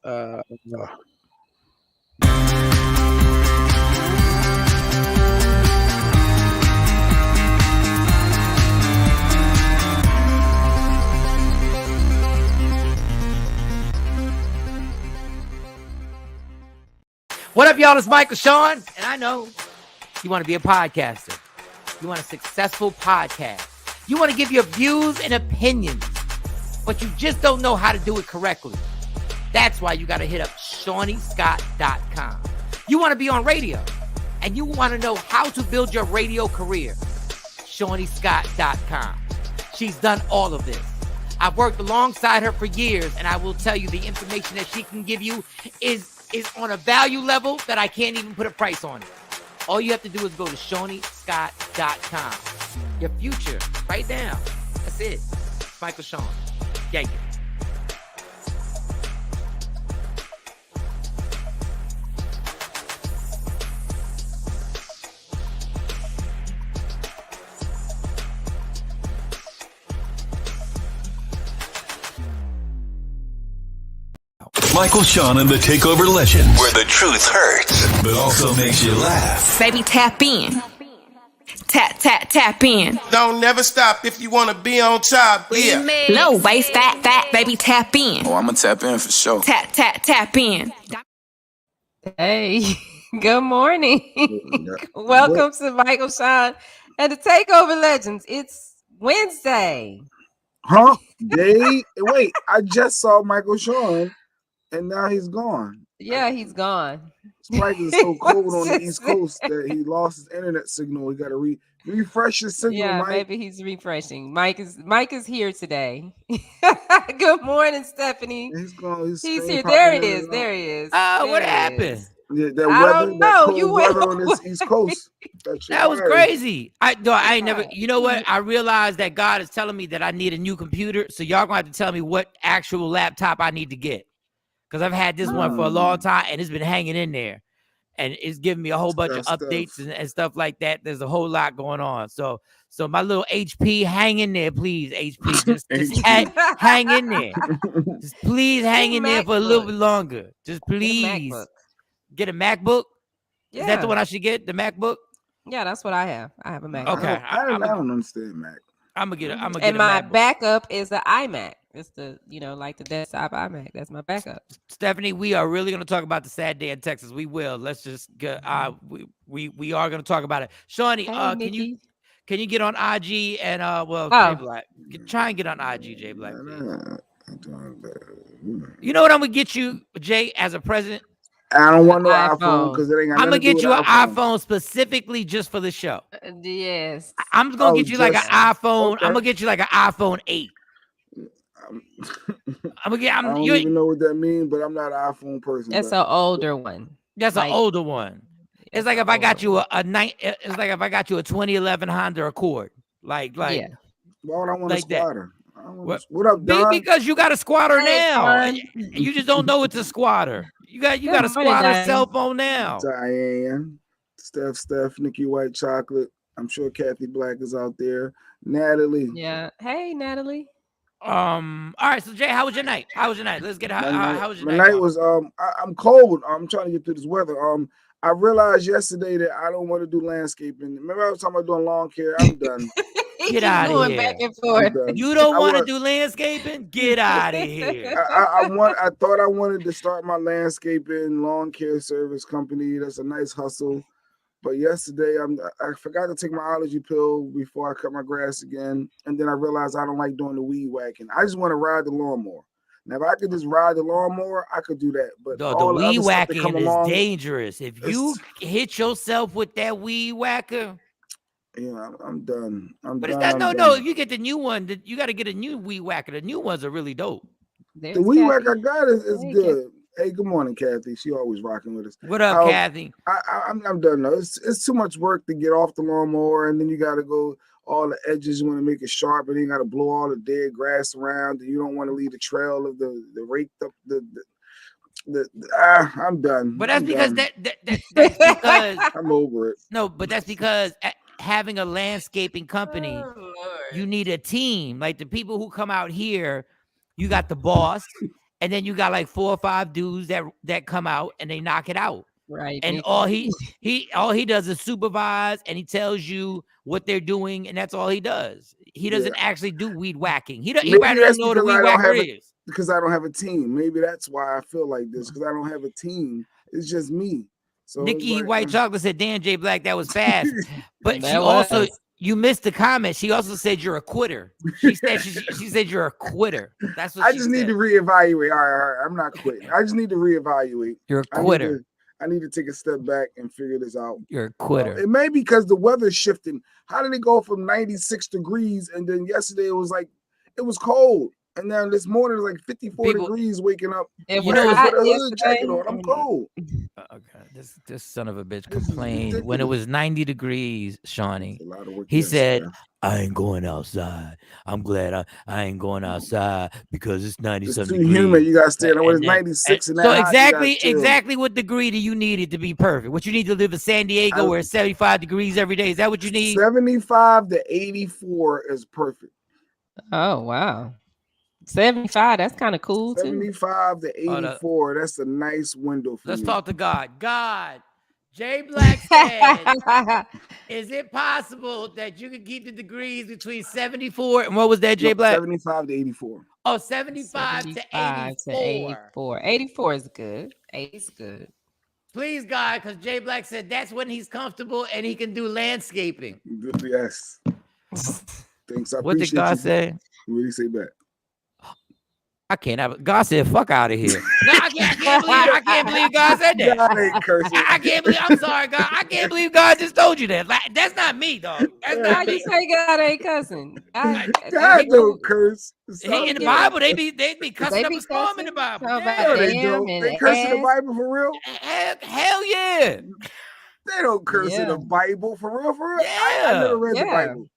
Uh, What up, y'all? It's Michael Shawn, and I know you want to be a podcaster. You want a successful podcast. You want to give your views and opinions, but you just don't know how to do it correctly. That's why you got to hit up ShawnyScott.com. You want to be on radio, and you want to know how to build your radio career. ShawnyScott.com. She's done all of this. I've worked alongside her for years, and I will tell you the information that she can give you is on a value level that I can't even put a price on it. All you have to do is go to ShawnyScott.com. Your future, right now. That's it. Michael Shawn. Yank it. Michael Shawn and the TakeOver Legends, where the truth hurts, but also makes you laugh. Baby, tap in. Tap in. Don't never stop if you want to be on top. Yeah. Low waist, fat, baby, tap in. Oh, I'm going to tap in for sure. Tap in. Hey, good morning. Welcome to Michael Shawn and the TakeOver Legends. It's Wednesday. huh? Wait, I just saw Michael Shawn, and now he's gone. Yeah, he's gone. Spike is so cold on the East Coast that he lost his internet signal. He got to refresh his signal. Yeah, Mike. maybe he's refreshing. Mike is here today. Good morning, Stephanie. He's gone. He's here. There it is. There he is. Oh, what There he happened? is. Yeah, that I weather, don't that know. cold You went weather on this East Coast. That was crazy. I ain't never. You know what? I realized that God is telling me that I need a new computer. So y'all gonna have to tell me what actual laptop I need to get, because I've had this one for a long time and it's been hanging in there, and it's giving me a whole bunch of updates and stuff like that. There's a whole lot going on. So my little HP, hang in there, please. HP, just hang in there. Just please hang in there for a little bit longer. Just please get a MacBook. Yeah. Is that the one I should get? The MacBook? Yeah, that's what I have. I have a Mac. Okay. I don't understand Mac. I'm gonna get it. And my backup is the iMac. It's the, like the desktop iMac. That's my backup. Stephanie, we are really going to talk about the sad day in Texas. We will. Let's just get. We are going to talk about it. Shawnee, Hey, can you get on IG and Jay Black? Try and get on IG, Jay Black. You know what I'm gonna get you, Jay, as a present? I don't want no iPhone because it ain't got I'm gonna nothing to do get you with an iPhone specifically just for the show. Yes. I'm gonna get you like an iPhone. Okay. I'm gonna get you like an iPhone 8. I don't even know what that means, but I'm not an iPhone person. That's an older one. That's an older one. It's like if I got you it's like if I got you a 2011 Honda Accord. Like yeah. Why would I want like a squatter? What up, Don? Because you got a squatter now. And you just don't know it's a squatter. You got a squatter cell phone now. Diane, Steph, Nikki White Chocolate. I'm sure Kathy Black is out there. Natalie. Yeah. Hey, Natalie. All right. So Jay, how was your night? Let's get how was your night? My night was I'm cold. I'm trying to get through this weather. I realized yesterday that I don't want to do landscaping. Remember I was talking about doing lawn care? I'm done. Get out of here. Back and forth. You don't want to do landscaping? Get out of here. I thought I wanted to start my landscaping lawn care service company. That's a nice hustle. But yesterday I forgot to take my allergy pill before I cut my grass again. And then I realized I don't like doing the weed whacking. I just want to ride the lawnmower. Now, if I could just ride the lawnmower, I could do that. But the weed whacking is dangerous. If you hit yourself with that weed whacker, yeah, I'm done. It's not no. If you get the new one, you got to get a new weed whacker. The new ones are really dope. The weed whacker I got is good. Hey, good morning, Kathy. She always rocking with us. What up, Kathy? I'm done now. It's too much work to get off the lawnmower, and then you got to go all the edges. You want to make it sharp, and then you got to blow all the dead grass around, and you don't want to leave the trail of the raked up I'm done. But that's because that's because I'm over it. No, but that's because having a landscaping company, you need a team. Like the people who come out here, you got the boss. and then you got like 4 or 5 dudes that come out and they knock it out. Right. And Nick. all he does is supervise, and he tells you what they're doing, and that's all he does. He doesn't actually do weed whacking. He Maybe probably that's doesn't know what a because weed I don't whacker have is. because I don't have a team. Maybe that's why I feel like this, because I don't have a team. It's just me. So it's Nikki like, White Chocolate said, "Dan J Black, that was fast." But That she also, was. you missed the comment. She also said you're a quitter. She said she said you're a quitter. That's what I she just said. need to reevaluate. All right, I'm not quitting. I just need to reevaluate. You're a quitter. I need to take a step back and figure this out. You're a quitter. It may be because the weather's shifting. How did it go from 96 degrees and then yesterday it was cold, and then this morning it's like 54 degrees waking up. It You was know, Put hot a hood yesterday. jacket on. I'm cold. Okay, this son of a bitch This is complained when it ridiculous. was 90 degrees, Shawnee. It's a lot of work He yesterday. said, "I ain't going outside. I'm glad I ain't going outside because it's 90 It's something too degrees." humid. You gotta stay there when it's And 96 and that so hot, you exactly gotta chill. exactly what degree do you need it to be perfect? What you need to live in San Diego where it's 75 degrees every day? Is that what you need? 75 to 84 is perfect. Oh wow. 75. That's kind of cool too. 75 to 84. That's a nice window for Let's me. talk to God. God, Jay Black said, is it possible that you can keep the degrees between 74 and what was that, Jay Black? 75 to 84. Oh, 75 to 84. 84 is good. 80 is good. Please, God, because Jay Black said that's when he's comfortable and he can do landscaping. Yes. Thanks. I What did appreciate God you. say? What did he say back? I can't have it. God said, fuck out of here. No, I can't believe God said that. God ain't cursing. I can't believe, I'm sorry, God. I can't believe God just told you that. Like, that's not me, dog. That's How not you me. say God ain't cussing? God don't curse. In the Bible, they be cussing They up be a storm in the cussing? Bible. How Yeah. No, about they damn don't. and They curse in the ass? Bible for real? Hell yeah. They don't curse in Yeah. the Bible for real. I Yeah. never read the Yeah. Bible.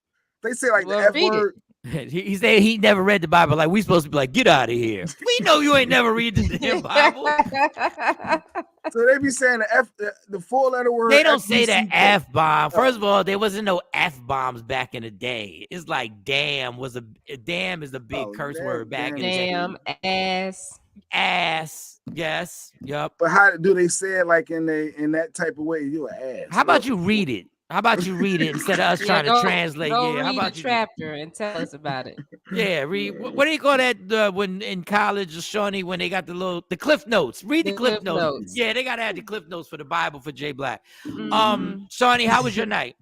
They say like Well, the F read it. word. He said he never read the Bible. Like, we supposed to be like, get out of here. We know you ain't never read the damn Bible. So they be saying the full letter word. They don't say the F-U-C-K. F-bomb. First of all, there wasn't no F-bombs back in the day. It's like damn is a big curse word back in the day. Damn ass. Ass. Yes. Yep. But how do they say it like in that type of way? You an ass. How about you read it? How about you read it instead of us trying to translate? Go Yeah. How read about the you? chapter and tell us about it. Yeah, read. What do you call that when in college, Shawnee, when they got the Cliff Notes? Read the Cliff Notes. Yeah, they gotta have the Cliff Notes for the Bible for Jay Black. Shawnee, how was your night?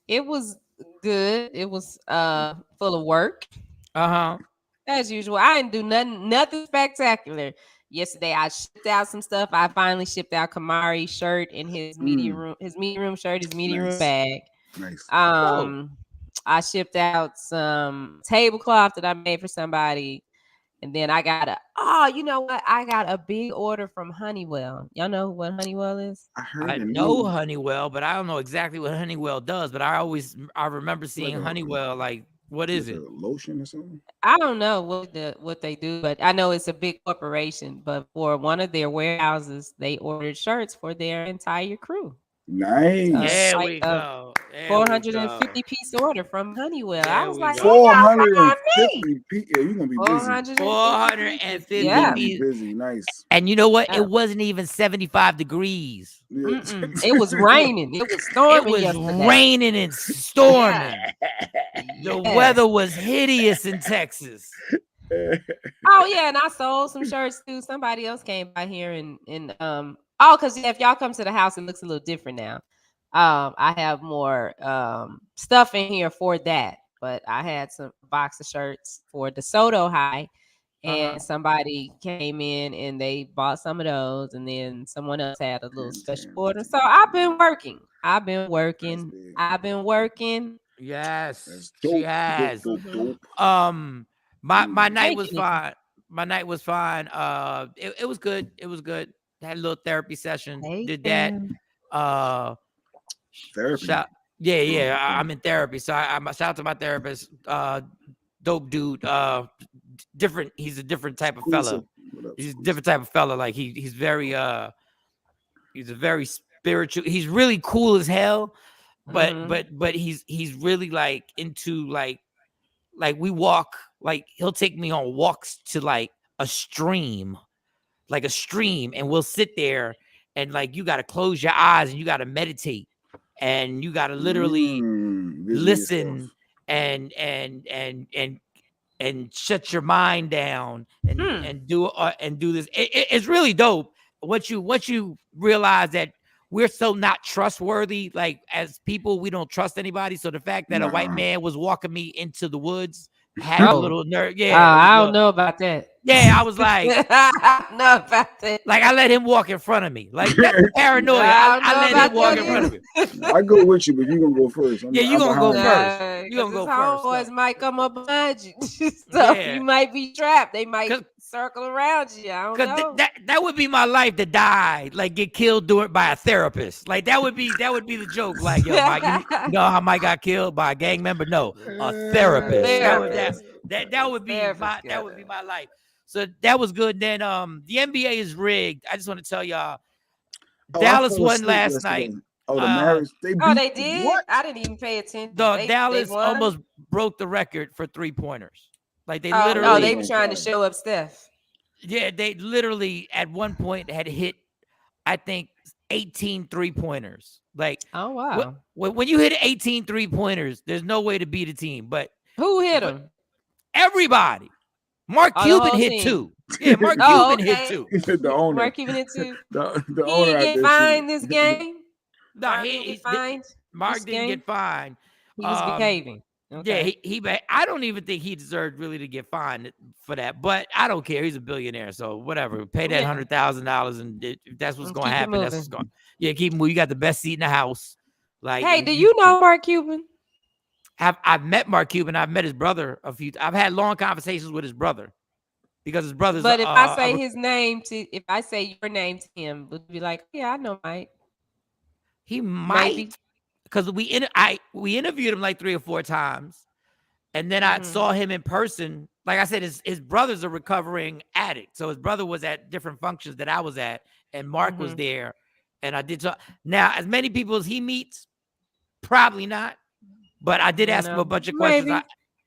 It was good. It was full of work. As usual. I didn't do nothing spectacular. Yesterday I shipped out some stuff. I finally shipped out Kamari's shirt and his media room shirt, his media room bag. Nice. I shipped out some tablecloth that I made for somebody. And then I got you know what? I got a big order from Honeywell. Y'all know what Honeywell is? I know Honeywell, but I don't know exactly what Honeywell does. But I remember seeing Honeywell. Like, what is it? Lotion or something? I don't know what they do, but I know it's a big corporation. But for one of their warehouses, they ordered shirts for their entire crew. Nice. There we go. 450 piece order from Honeywell. I was like, 450 people. Yeah, you're gonna be busy. 450 yeah. Busy. Nice. And you know what? It wasn't even 75 degrees. It was raining. It was storming. It was raining and storming. The weather was hideous in Texas. Oh yeah, and I sold some shirts too. Somebody else came by here and because if y'all come to the house, it looks a little different now. I have more stuff in here for that, but I had some box of shirts for DeSoto High, and somebody came in and they bought some of those, and then someone else had a little special order. So I've been working. Yes, she has. My night was fine. My night was fine. It was good. It was good. Had a little therapy session. Did that. Therapy. I'm in therapy. So I shout out to my therapist. Dope dude. Different. He's a different type of fella. He's a different type of fella. Like he's very he's a very spiritual. He's really cool as hell. But he's really like into like we walk. Like he'll take me on walks to like a stream, and we'll sit there and like you got to close your eyes and you got to meditate and you got to literally listen and shut your mind down and do this. It's really dope. Once you realize that we're so not trustworthy, like as people, we don't trust anybody. So the fact that a white man was walking me into the woods had a little nerve. Yeah, I don't know about that. Yeah, I was like, I don't know about that. Like I let him walk in front of me. Like that's paranoia. I let him walk in front of me. I go with you, but you gonna go first. Yeah, you gonna go first. You gonna go first. Homeboys might come up behind you, so you might be trapped. They might circle around you. I don't know. That would be my life to die, like get killed by a therapist. Like that would be the joke. Like yo, Mike, you know how Mike got killed by a gang member? No, a therapist. That would be my life. So that was good. Then the NBA is rigged. I just want to tell y'all, Dallas won last night. Oh, the Mavericks. They did? What? I didn't even pay attention. Dallas almost broke the record for 3-pointers. Like they literally. Oh, they were trying to show up Steph. Yeah, they literally at one point had hit, I think, 18 3-pointers. Like, oh wow. When you hit 18 3-pointers, there's no way to beat a team. But who hit them? Everybody. Mark Cuban hit 2. Yeah, Mark Cuban hit 2. The owner. Mark Cuban hit 2. The he owner didn't get fined this game. No, he fined. Mark didn't get fined. He was behaving. Okay. Yeah, I don't even think he deserved really to get fined for that, but I don't care. He's a billionaire, so whatever. Pay that $100,000, and if that's what's going to happen, that's what's going. Yeah, keep moving. You got the best seat in the house. Like, hey, do you know Mark Cuban? I've met Mark Cuban. I've met his brother a few. I've had long conversations with his brother because his brother's. But if I say his name if I say your name to him, would be like, yeah, I know Mike. He might, because we interviewed him like 3 or 4 times, and then I saw him in person. Like I said, his brother's a recovering addict, so his brother was at different functions that I was at, and Mark was there, and I did talk. Now, as many people as he meets, probably not. But I did ask him a bunch of questions,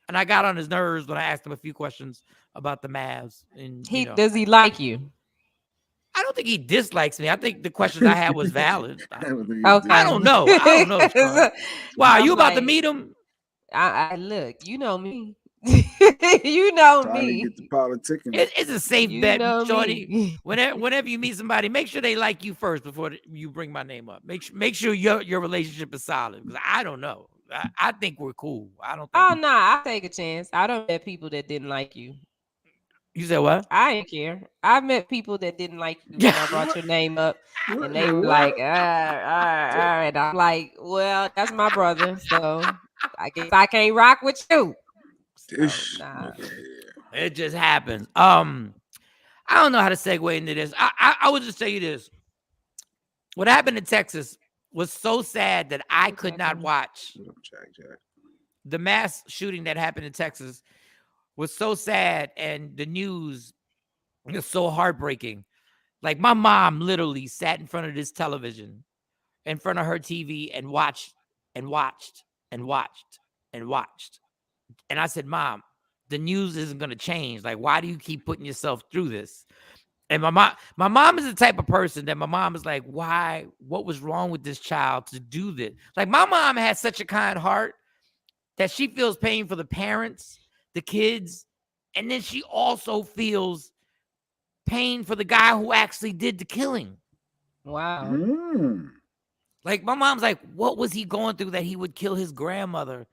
and I got on his nerves when I asked him a few questions about the Mavs. And does he like you? I don't think he dislikes me. I think the questions I had was valid. Okay. I don't know. Wow, you about to meet him? I look. You know me. You know me. Get the politicking. It's a safe bet, Shorty. Whenever you meet somebody, make sure they like you first before you bring my name up. Make sure your relationship is solid, because I don't know. I think we're cool. I don't think. Oh no, I take a chance. I don't met people that didn't like you. You said what? I ain't care. I've met people that didn't like you when I brought your name up, and they were like, all right. I'm like, well, that's my brother, so I guess I can't rock with you. So, nah. It just happens. I don't know how to segue into this. I would just tell you this. What happened in Texas was so sad that I could not watch. The mass shooting that happened in Texas was so sad, and the news was so heartbreaking. Like my mom literally sat in front of this television, in front of her TV, and watched and watched and watched and watched. And I said, Mom, the news isn't going to change. Like, why do you keep putting yourself through this? And my mom is the type of person that my mom is like, why? What was wrong with this child to do this? Like, my mom has such a kind heart that she feels pain for the parents, the kids, and then she also feels pain for the guy who actually did the killing. Wow. Like, my mom's like, what was he going through that he would kill his grandmother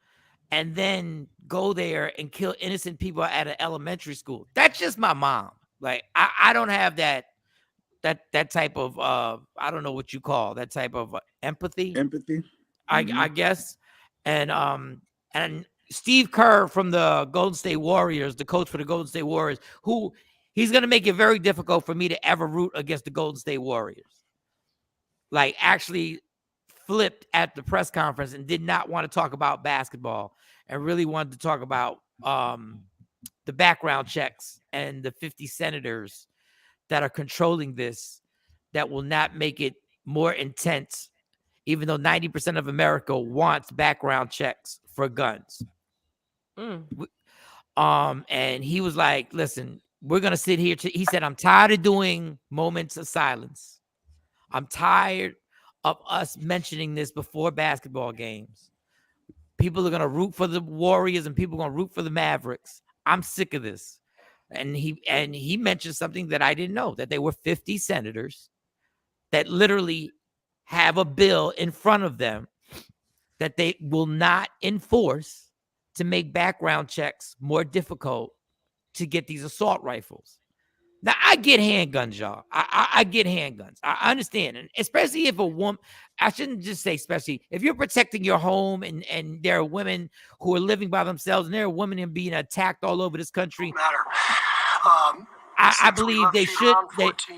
and then go there and kill innocent people at an elementary school? That's just my mom. Like, I don't have that type of I don't know what you call that type of empathy. I guess. And Steve Kerr from the Golden State Warriors, the coach for the Golden State Warriors, who he's gonna make it very difficult for me to ever root against the Golden State Warriors. Like, actually flipped at the press conference and did not want to talk about basketball and really wanted to talk about the background checks and the 50 senators that are controlling this, that will not make it more intense, even though 90% of America wants background checks for guns. And he was like, listen, we're going to sit here. He said, I'm tired of doing moments of silence. I'm tired of us mentioning this before basketball games. People are going to root for the Warriors and people are going to root for the Mavericks. I'm sick of this. And he mentioned something that I didn't know, that there were 50 senators that literally have a bill in front of them that they will not enforce to make background checks more difficult to get these assault rifles. Now, I get handguns, y'all. I get handguns. I understand. And especially if a woman, I shouldn't just say especially, if you're protecting your home and there are women who are living by themselves and there are women being attacked all over this country. I believe they should.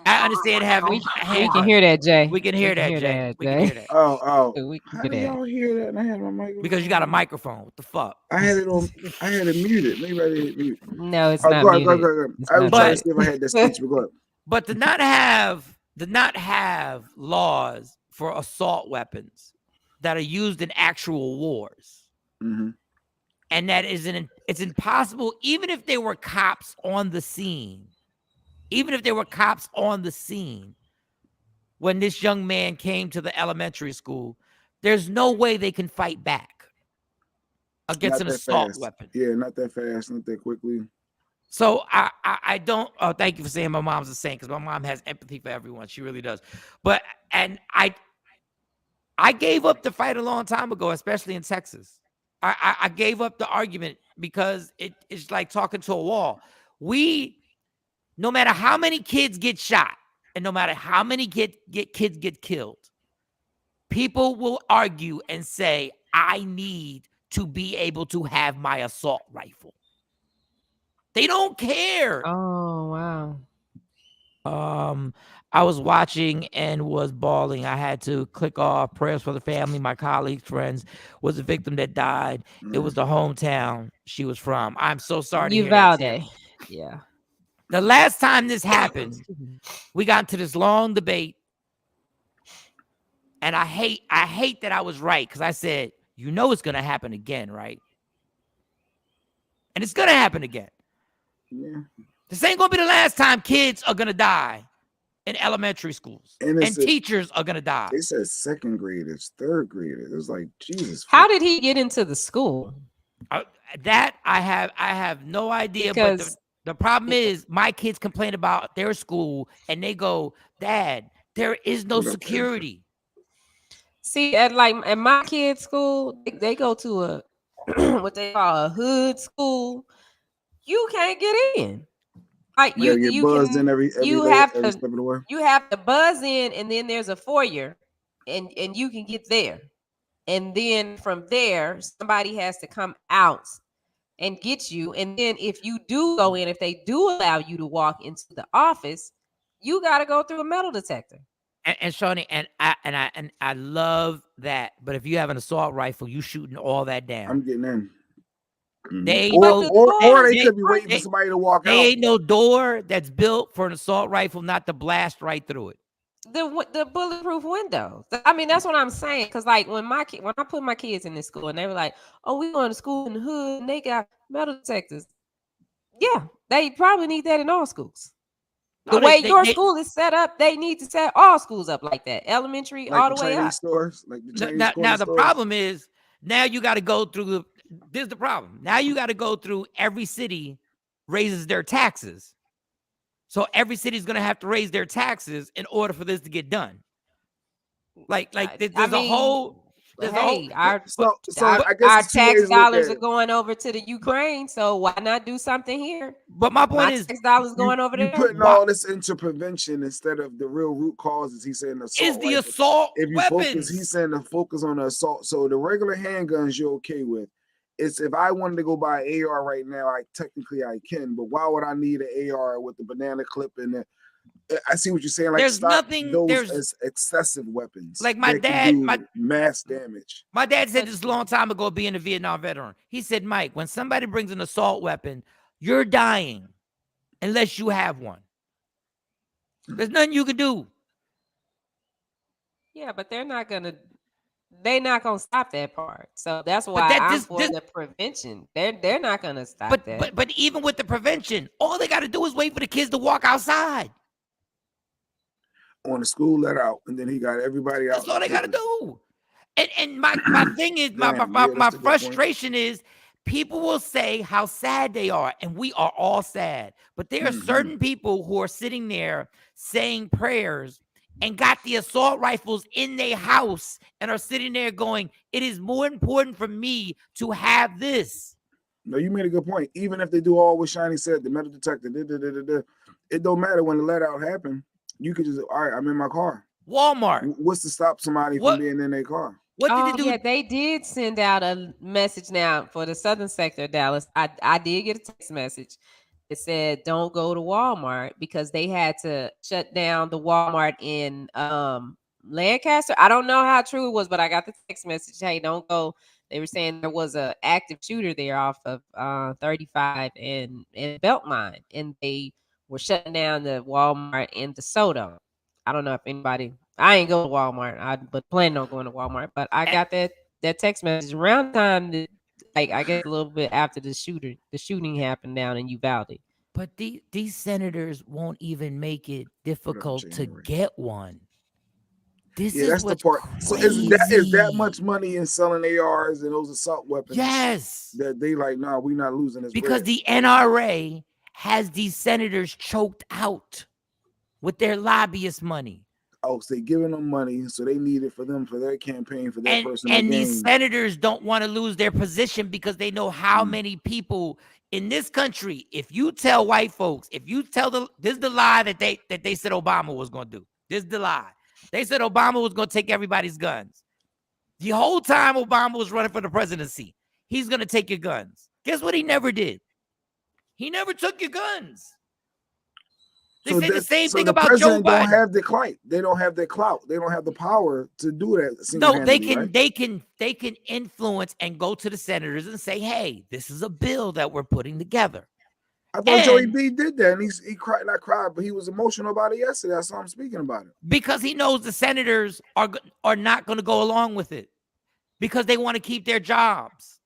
I understand having handguns. We can hear that, Jay. We can hear that, Jay. We can hear that. Oh. We can How hear do that. y'all hear that? And I had my microphone. Because you got a microphone. What the fuck? I had it on. I had it muted. Maybe I didn't mute. No, it's Oh, not go ahead, muted. go ahead. It's I was not trying to muted. see if I had that speech, but go ahead. But to not have laws for assault weapons that are used in actual wars, Mm-hmm. and that it's impossible, even if there were cops on the scene, when this young man came to the elementary school, there's no way they can fight back against an assault weapon. Yeah, not that fast, not that quickly. So I don't. Oh, thank you for saying my mom's the same, because my mom has empathy for everyone. She really does. But I gave up the fight a long time ago, especially in Texas. I gave up the argument because it's like talking to a wall. No matter how many kids get shot and no matter how many kids get killed, people will argue and say, I need to be able to have my assault rifle. They don't care. Oh, wow. I was watching and was bawling. I had to click off. Prayers for the family. My colleagues, friends, was a victim that died. It was the hometown she was from. I'm so sorry to hear that, Tim. Uvalde. Yeah. The last time this happened, we got into this long debate. And I hate that I was right, because I said, it's going to happen again, right? And it's going to happen again. Yeah. This ain't going to be the last time kids are going to die in elementary schools. And teachers are going to die. They said second graders, third graders. It was like, Jesus. How did he get into the school? That I have no idea. But the problem is my kids complain about their school and they go, Dad, there is no security. See, at my kids' school, they go to a what they call a hood school. You can't get in. Like you buzzed in every have every step of the way. You have to buzz in, and then there's a foyer, and you can get there. And then from there, somebody has to come out and get you. And then if you do go in, if they do allow you to walk into the office, you got to go through a metal detector. And Shawnee, and I love that. But if you have an assault rifle, you shooting all that down. I'm getting in. They or they could be waiting for somebody to walk out. There ain't no door that's built for an assault rifle not to blast right through it. The bulletproof windows. I mean, that's what I'm saying. Because like when I put my kids in this school and they were like, "Oh, we going to school in the hood and they got metal detectors." Yeah, they probably need that in all schools. The way your school is set up, they need to set all schools up like that. Elementary, like all the way Chinese up. Stores, like the Chinese now the stores. problem is now you got to go through this is the problem. Now you got to go through every city raises their taxes. So every city is going to have to raise their taxes in order for this to get done. Like there's a whole our tax dollars are going over to the Ukraine, so why not do something here? But my point is, tax dollars going over there. Putting all this into prevention instead of the real root causes. He's saying assault. If you weapons. focus, he's saying to focus on the assault. So the regular handguns you're okay with. It's if I wanted to go buy an AR right now, I can. But why would I need an AR with the banana clip and the? I see what you're saying. Like there's nothing. Those as excessive weapons. Like my dad, mass damage. My dad said this a long time ago, being a Vietnam veteran. He said, Mike, when somebody brings an assault weapon, you're dying unless you have one. There's nothing you can do. Yeah, but they're not gonna They're not gonna stop that part. So that's why I'm for the prevention. They're not gonna stop that. But even with the prevention, all they got to do is wait for the kids to walk outside. On the school let out, and then he got everybody out. That's all they got to do. And my thing is, my frustration is people will say how sad they are, and we are all sad. But there are certain people who are sitting there saying prayers and got the assault rifles in their house and are sitting there going, it is more important for me to have this. No, you made a good point. Even if they do all what Shiny said, the metal detector, it don't matter when the let out happened. You could just, all right, I'm in my car. Walmart. What's to stop somebody from being in their car? What did it do? Yeah, they did send out a message now for the southern sector of Dallas. I did get a text message. It said, don't go to Walmart because they had to shut down the Walmart in Lancaster. I don't know how true it was, but I got the text message. Hey, don't go. They were saying there was an active shooter there off of 35 and Beltline, and they were shutting down the Walmart in DeSoto. I don't know if anybody, I ain't go to Walmart, but planning on going to Walmart, but I got that text message around the time that, like, I guess a little bit after the shooting happened down in Uvalde. But these senators won't even make it difficult to get one. That's the part. Crazy. So is that much money in selling ARs and those assault weapons? Yes. That they like, no, we're not losing this. Because the NRA has these senators choked out with their lobbyist money. Oh, so they giving them money, so they need it for them, for their campaign, for their personal gain. And gain. these senators don't want to lose their position because they know how many people in this country, if you tell white folks, if you tell this is the lie that they said Obama was going to do. This is the lie. They said Obama was going to take everybody's guns. The whole time Obama was running for the presidency, he's going to take your guns. Guess what he never did? He never took your guns. They said the same thing about Joe Biden. Don't have the clout. They don't have the clout. They don't have the power to do that. No, they can influence and go to the senators and say, "Hey, this is a bill that we're putting together." I thought Joey B did that, and he cried, not cried, but he was emotional about it yesterday. I saw him speaking about it because he knows the senators are not going to go along with it because they want to keep their jobs.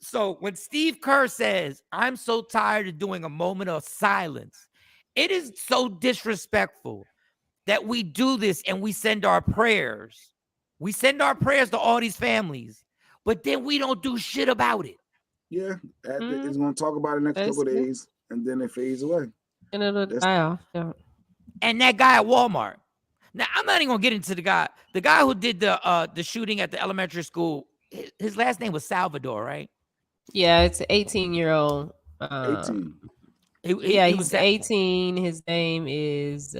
So when Steve Kerr says, "I'm so tired of doing a moment of silence," it is so disrespectful that we do this and we send our prayers. We send our prayers to all these families, but then we don't do shit about it. Yeah, it's going to talk about it next couple of days, and then it fades away. And it'll die off. Yeah. And that guy at Walmart. Now, I'm not even going to get into the guy who did the shooting at the elementary school. His last name was Salvador, right? Yeah, it's an 18-year-old. 18. He's 18. His name is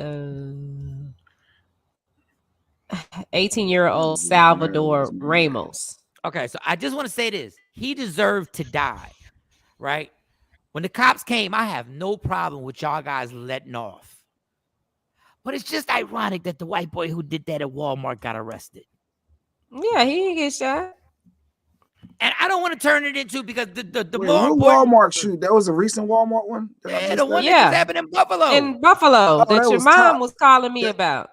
18-year-old Salvador Ramos. Okay, so I just want to say this. He deserved to die, right? When the cops came, I have no problem with y'all guys letting off. But it's just ironic that the white boy who did that at Walmart got arrested. Yeah, he didn't get shot. And I don't want to turn it into because the Wait, more important Walmart shoot. That was a recent Walmart one. Yeah, the one that just happened in Buffalo. In Buffalo, that your mom was calling me about.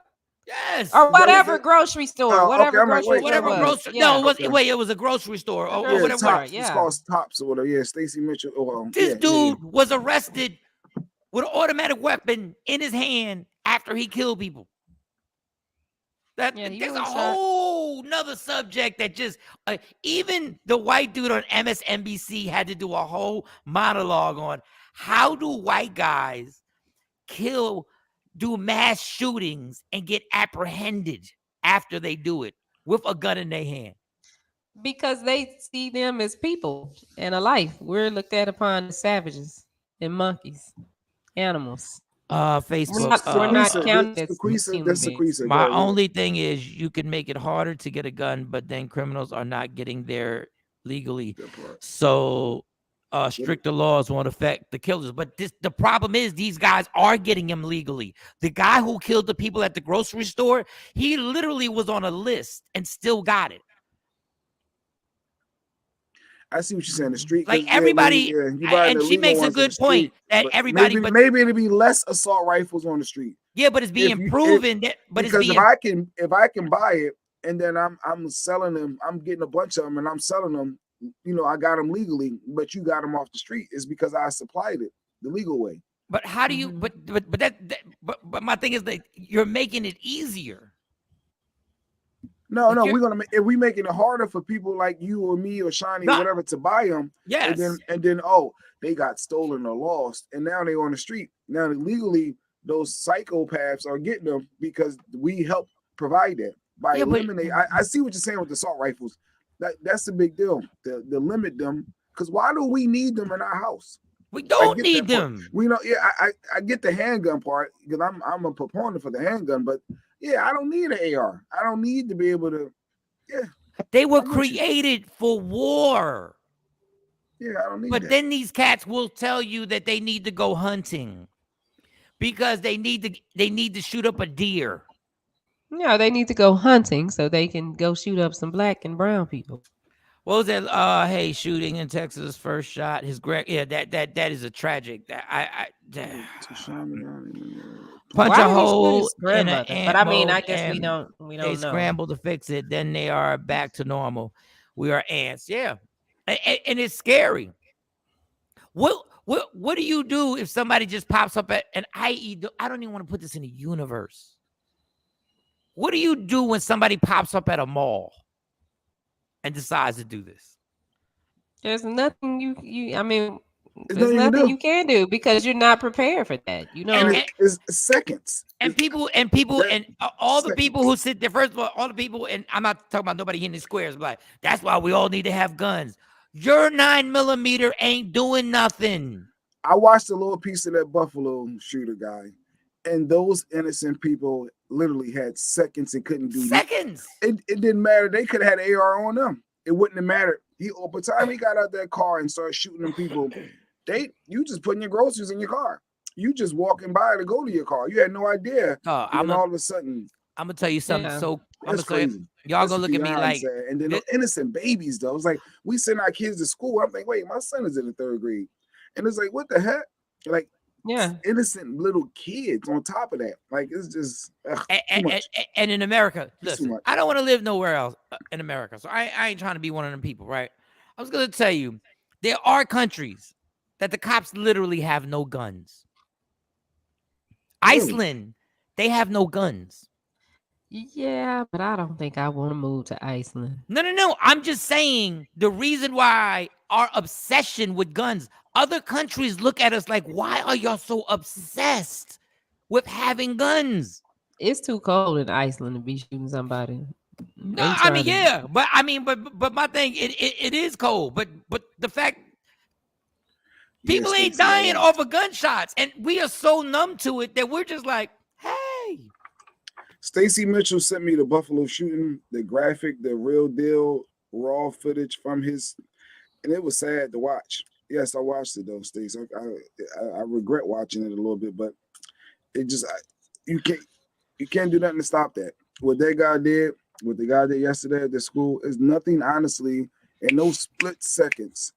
Yes, or whatever grocery store, whatever grocery grocery. No, it was a grocery store or whatever. Tops. It's called Tops or whatever. Yeah, Stacy Mitchell. This dude was arrested with an automatic weapon in his hand after he killed people. There's a whole nother subject that just even the white dude on MSNBC had to do a whole monologue on how do white guys do mass shootings and get apprehended after they do it with a gun in their hand. Because they see them as people and a life. We're looked at upon as savages and monkeys, animals. Facebook. We're not counted as humans. My only thing is you can make it harder to get a gun, but then criminals are not getting there legally. So stricter laws won't affect the killers. But the problem is these guys are getting them legally. The guy who killed the people at the grocery store, he literally was on a list and still got it. I see what you're saying. The street, like everybody, and she makes a good point that everybody. Maybe it'll be less assault rifles on the street. Yeah, but it's being proven that. But because it's being, if I can buy it and then I'm selling them. I'm getting a bunch of them, and I'm selling them. You know, I got them legally, but you got them off the street. It's because I supplied it the legal way. But how do you? But my thing is that you're making it easier. No, we're gonna make if we making it harder for people like you or me or Shawnee or whatever to buy them. Yes. And then oh, they got stolen or lost, and now they're on the street. Now legally, those psychopaths are getting them because we help provide that by eliminate. I see what you're saying with the assault rifles. That's the big deal. To limit them, because why do we need them in our house? We don't need them. We know. Yeah, I get the handgun part because I'm a proponent for the handgun, but yeah, I don't need an AR. I don't need to be able to. Yeah, they were created for war. Yeah, I don't need. But then these cats will tell you that they need to go hunting because they need to shoot up a deer. No, they need to go hunting so they can go shoot up some black and brown people. What was that? Hey, shooting in Texas, first shot. His that is a tragic. Punch a hole in an ant. But I mean, I guess we don't they know. Scramble to fix it. Then they are back to normal. We are ants. Yeah, and it's scary. What do you do if somebody just pops up at an I don't even want to put this in a universe. What do you do when somebody pops up at a mall and decides to do this? There's nothing there's nothing you can do because you're not prepared for that. You know, and it's seconds. And people and all the people who sit there, first of all the people, and I'm not talking about nobody in the squares, but like, that's why we all need to have guns. Your 9mm ain't doing nothing. I watched a little piece of that Buffalo shooter guy, and those innocent people literally had seconds and couldn't do seconds. It didn't matter. They could have had an AR on them. It wouldn't have mattered. By the time he got out that car and started shooting them people, you just putting your groceries in your car. You just walking by to go to your car. You had no idea. And all of a sudden, I'm gonna tell you something. Yeah. So That's crazy. Y'all gonna look at me like, sad. And then the innocent babies though. It's like we send our kids to school. I'm like, wait, my son is in the 3rd grade, and it's like, what the heck? Like, innocent little kids on top of that. Like, it's just and in America, listen, I don't want to live nowhere else in America, so I ain't trying to be one of them people, right? I was gonna tell you, there are countries that the cops literally have no guns. Really? Iceland, they have no guns. Yeah, but I don't think I want to move to Iceland. No. I'm just saying the reason why our obsession with guns, other countries look at us like, why are y'all so obsessed with having guns? It's too cold in Iceland to be shooting somebody. No, I mean, yeah, but my thing, it is cold, but the fact people ain't dying off of gunshots, and we are so numb to it that we're just like, hey. Stacy Mitchell sent me the Buffalo shooting, the graphic, the real deal, raw footage from his, and it was sad to watch. Yes, I watched it though, Stacy. I regret watching it a little bit, but it just you can't do nothing to stop that. What that guy did, what the guy did yesterday at the school is nothing, honestly, in those split seconds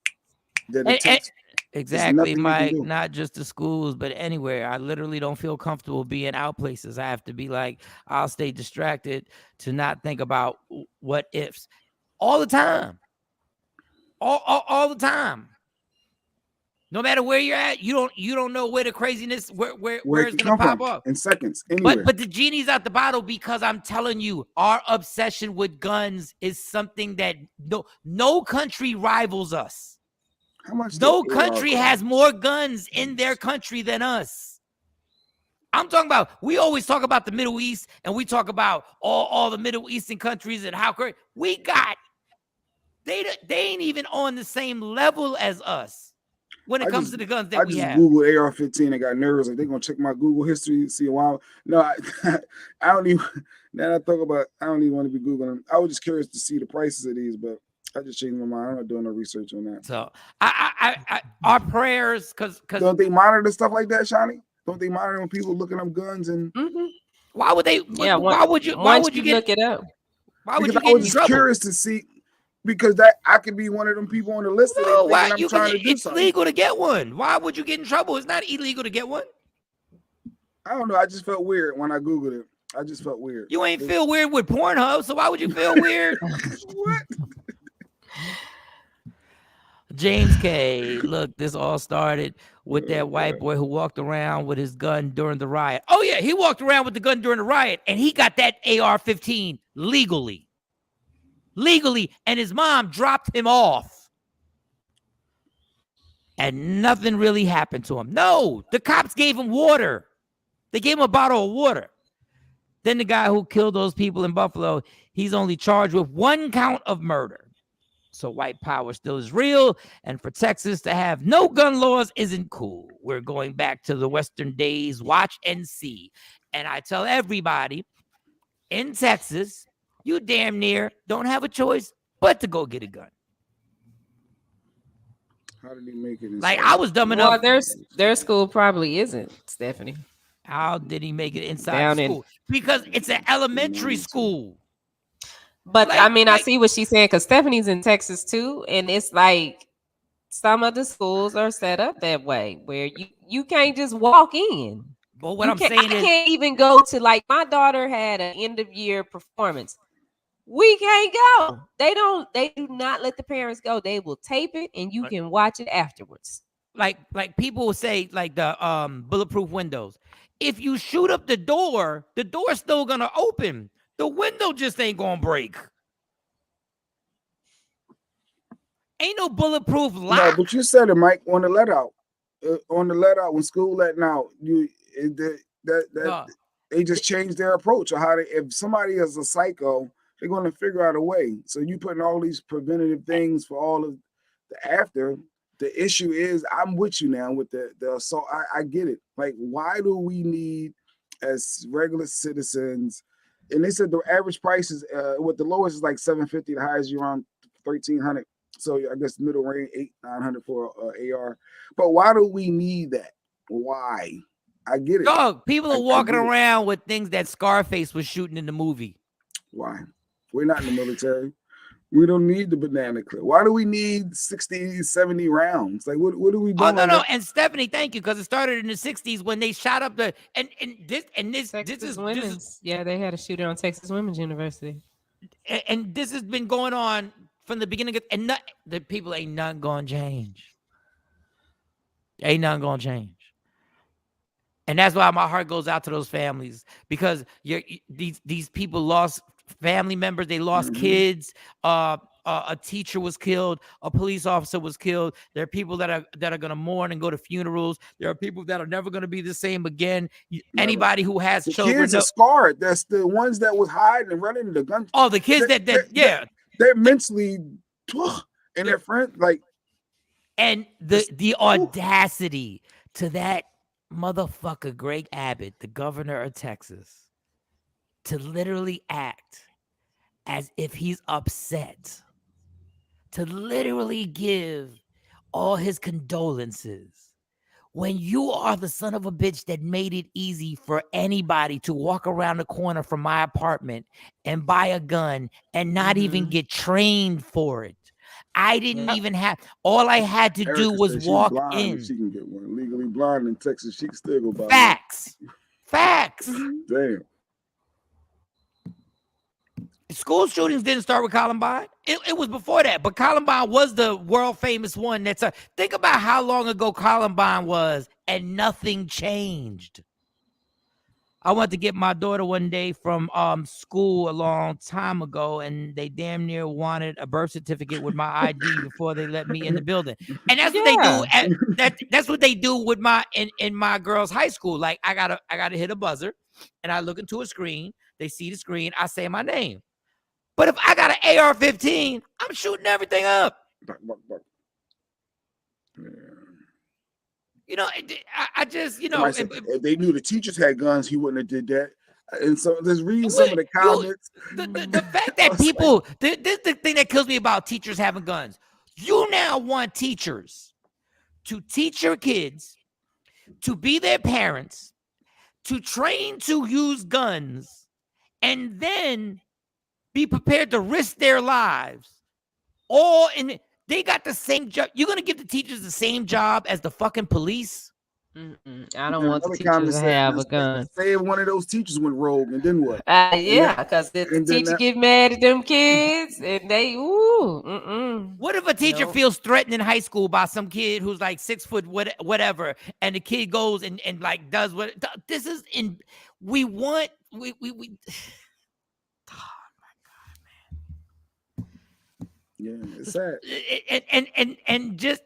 that it takes. Exactly, Mike. Not just the schools, but anywhere. I literally don't feel comfortable being out places. I have to be like, I'll stay distracted to not think about what ifs all the time. All the time. No matter where you're at, you don't know where the craziness where it's gonna pop up in seconds. Anywhere. But the genie's out the bottle, because I'm telling you, our obsession with guns is something that no country rivals us. No country has more guns in their country than us. I'm talking about, we always talk about the Middle East, and we talk about all the Middle Eastern countries and how great we got. They ain't even on the same level as us when it comes to the guns that we have. I just Googled AR-15 and got nervous. Like, they're going to check my Google history, see a while. No, I don't even, now I talk about, I don't even want to be Googling them. I was just curious to see the prices of these, but I just changed my mind. I'm not doing no research on that. So I our prayers, because don't they monitor stuff like that, Shawnee? Don't they monitor when people looking up guns and? Mm-hmm. Why would they? Yeah. Why would you look it up? Why would you get in trouble? I was just curious to see, because that I could be one of them people on the list. No, why I'm trying to do it's something. Legal to get one. Why would you get in trouble? It's not illegal to get one. I don't know. I just felt weird when I Googled it. I just felt weird. You ain't feel weird with Pornhub, so why would you feel weird? What? James K. Look, this all started with that white boy who walked around with his gun during the riot. Oh, yeah, he walked around with the gun during the riot, and he got that AR-15 legally. Legally, and his mom dropped him off. And nothing really happened to him. No, the cops gave him water. They gave him a bottle of water. Then the guy who killed those people in Buffalo, he's only charged with 1 count of murder. So white power still is real. And for Texas to have no gun laws isn't cool. We're going back to the Western days. Watch and see. And I tell everybody in Texas, you damn near don't have a choice but to go get a gun. How did he make it? Like, I was dumb enough. Well, their school probably isn't, Stephanie. How did he make it inside Down school? Because it's an elementary school. But Like- I mean, I like- see what she's saying because Stephanie's in Texas too, and it's like some of the schools are set up that way where you can't just walk in. But what You I'm can't- saying I is, can't even go to, like, my daughter had an end of year performance. We can't go. They do not let the parents go. They will tape it and you can watch it afterwards. like people will say, like, the bulletproof windows. If you shoot up the door's still gonna open. The window just ain't gonna break. Ain't no bulletproof lock. No, but you said it, Mike, on the let out. On the let out, when school letting out, they just changed their approach of how if somebody is a psycho, they're going to figure out a way. So you putting all these preventative things for all of the after. The issue is, I'm with you now with the assault. I get it. Like, why do we need, as regular citizens, and they said the average price is what the lowest is like $750, the highest you around $1,300. So I guess middle range $800-900 for AR. But why do we need that? Why? I get it. Dog, people are walking get it. around with things that Scarface was shooting in the movie. Why? We're not in the military. We don't need the banana clip. Why do we need 60, 70 rounds? Like, what are we doing? Oh, no. And Stephanie, thank you, because it started in the 60s when they shot up the this Texas is Women's. Yeah, they had a shooter on Texas Women's University. and this has been going on from the beginning, and the people ain't nothing gonna change. Ain't nothing gonna change. And that's why my heart goes out to those families, because these people lost family members, they lost kids. A teacher was killed, a police officer was killed. There are people that are gonna mourn and go to funerals. There are people that are never gonna be the same again. Anybody who has the children, kids are scarred. That's the ones that was hiding and running the gun. oh, the kids they're mentally and their friends like. And the audacity to that motherfucker Greg Abbott, the governor of Texas, to literally act as if he's upset, to literally give all his condolences when you are the son of a bitch that made it easy for anybody to walk around the corner from my apartment and buy a gun and not even get trained for it. I didn't even have, all I had to do was walk in. She can get one. Legally blind in Texas, she can still go buy Facts. Facts. Damn. School shootings didn't start with Columbine. It was before that, but Columbine was the world famous one. Think about how long ago Columbine was, and nothing changed. I went to get my daughter one day from school a long time ago, and they damn near wanted a birth certificate with my ID before they let me in the building. And that's what they do. That's what they do with in my girls' high school. Like, I gotta hit a buzzer, and I look into a screen. They see the screen. I say my name. But if I got an AR-15, I'm shooting everything up. Yeah. You know, I just, you know. If they knew the teachers had guns, he wouldn't have did that. And so just reading some of the comments. The fact that people, this the thing that kills me about teachers having guns. You now want teachers to teach your kids, to be their parents, to train to use guns, and then be prepared to risk their lives. They got the same job. You're going to give the teachers the same job as the fucking police? I don't want the Another teachers comment to said, have a gun. say if one of those teachers went rogue, and then what? Yeah, because if the and then teacher that- get mad at them kids and they What if a teacher feels threatened in high school by some kid who's like 6 foot whatever, and the kid goes and like does what this is in we want we Yeah, it's sad. and just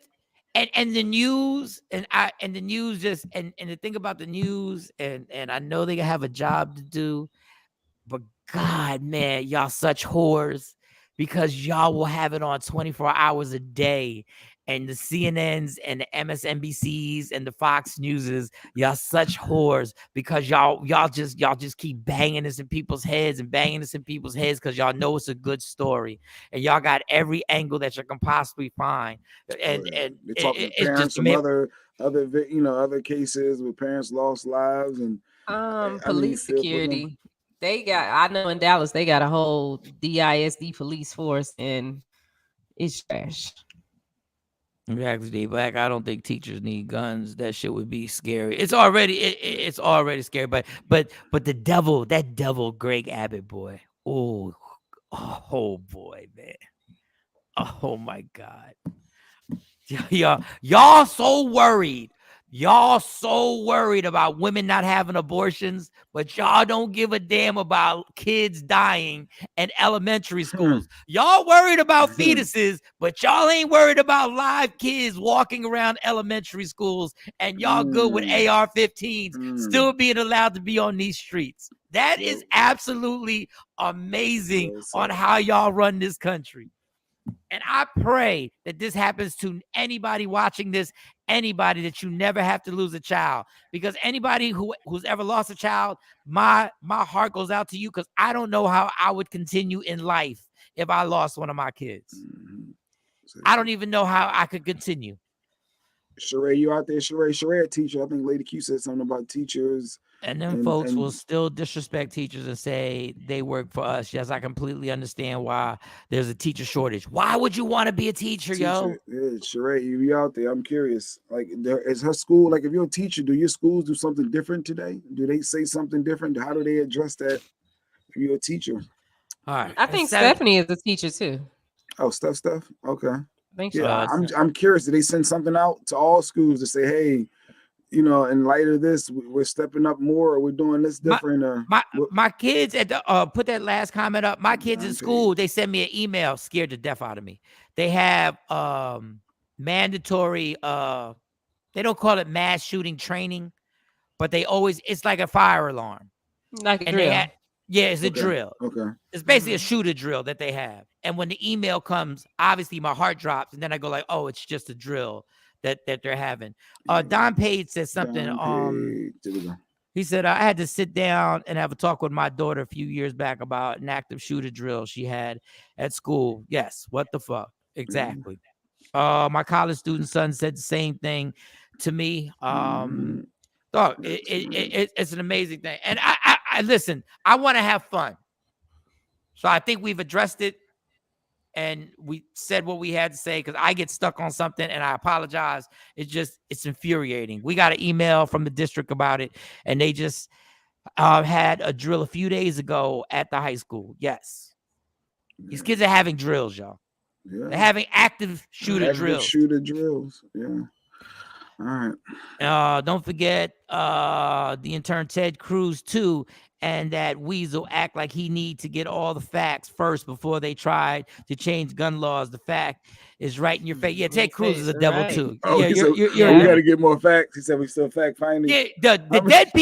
and the news and the news just and the thing about the news and I know they have a job to do, but God, man, y'all such whores because y'all will have it on 24 hours a day. And the CNNs and the MSNBCs and the Fox Newses, y'all such whores because y'all just keep banging this in people's heads because y'all know it's a good story and y'all got every angle that you can possibly find. And they talk to it's parents just from other cases where parents lost lives and police security. They got, I know in Dallas they got a whole DISD police force and it's trash. Exactly, Black. I don't think teachers need guns. That shit would be scary. It's already scary. But the devil, that devil, Greg Abbott boy. Oh boy, man. Oh my God. Y'all so worried. Y'all so worried about women not having abortions, but y'all don't give a damn about kids dying in elementary schools. Y'all worried about fetuses, but y'all ain't worried about live kids walking around elementary schools, and y'all good with AR-15s still being allowed to be on these streets. That is absolutely amazing on how y'all run this country. And I pray that this happens to anybody watching this, anybody, that you never have to lose a child. Because anybody who's ever lost a child, my heart goes out to you because I don't know how I would continue in life if I lost one of my kids. I don't even know how I could continue. Sheree, you out there? Sheree, a teacher. I think Lady Q said something about teachers. And then folks will still disrespect teachers and say they work for us. Yes, I completely understand why there's a teacher shortage. Why would you want to be a teacher, yo? Yeah, Sheree, you out there? I'm curious. Like, is her school, like, if you're a teacher, do your schools do something different today? Do they say something different? How do they address that if you're a teacher? All right. I think Stephanie is a teacher too. Oh, Steph. Okay. I think I'm curious. Do they send something out to all schools to say, hey, you know, in light of this, we're stepping up more, or we're doing this different? My kids at the put that last comment up. My kids in school, they send me an email, scared the death out of me. They have mandatory they don't call it mass shooting training, but it's like a fire alarm. Like a drill. It's a drill. Okay. It's basically a shooter drill that they have. And when the email comes, obviously my heart drops, and then I go like, oh, it's just a drill that they're having. Don Page said something. He said, I had to sit down and have a talk with my daughter a few years back about an active shooter drill she had at school. Yes, what the fuck? Exactly. My college student son said the same thing to me. It's an amazing thing. And I listen, I want to have fun. So I think we've addressed it. And we said what we had to say because I get stuck on something and I apologize. It's infuriating. We got an email from the district about it, and they just had a drill a few days ago at the high school. Yes. These kids are having drills, y'all. Yeah. They're having active shooter drills. Yeah. All right. Don't forget the intern Ted Cruz too. And that weasel act like he need to get all the facts first before they try to change gun laws. The fact is right in your face. Yeah, Ted Cruz is a devil too. Oh, yeah, we got to get more facts. He said we still fact finding. Yeah, the dead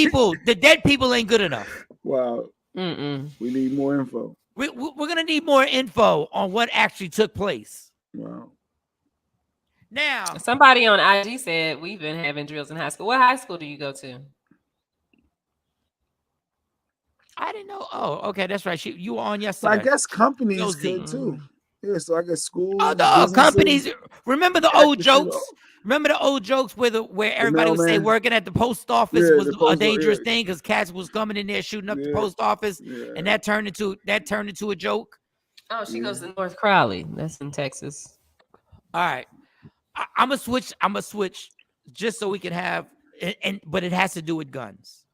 people ain't good enough. Wow. We need more info. We're gonna need more info on what actually took place. Wow. Now, somebody on IG said we've been having drills in high school. What high school do you go to? I didn't know. Oh, okay, that's right. You were on yesterday. I guess companies could too. Yeah, so I guess schools. Oh no, companies. Remember the old jokes? Remember the old jokes where everybody would say working at the post office was a dangerous thing because cats was coming in there shooting up the post office, and that turned into a joke. Oh, she goes to North Crowley. That's in Texas. All right, I'm gonna switch just so we can have but it has to do with guns.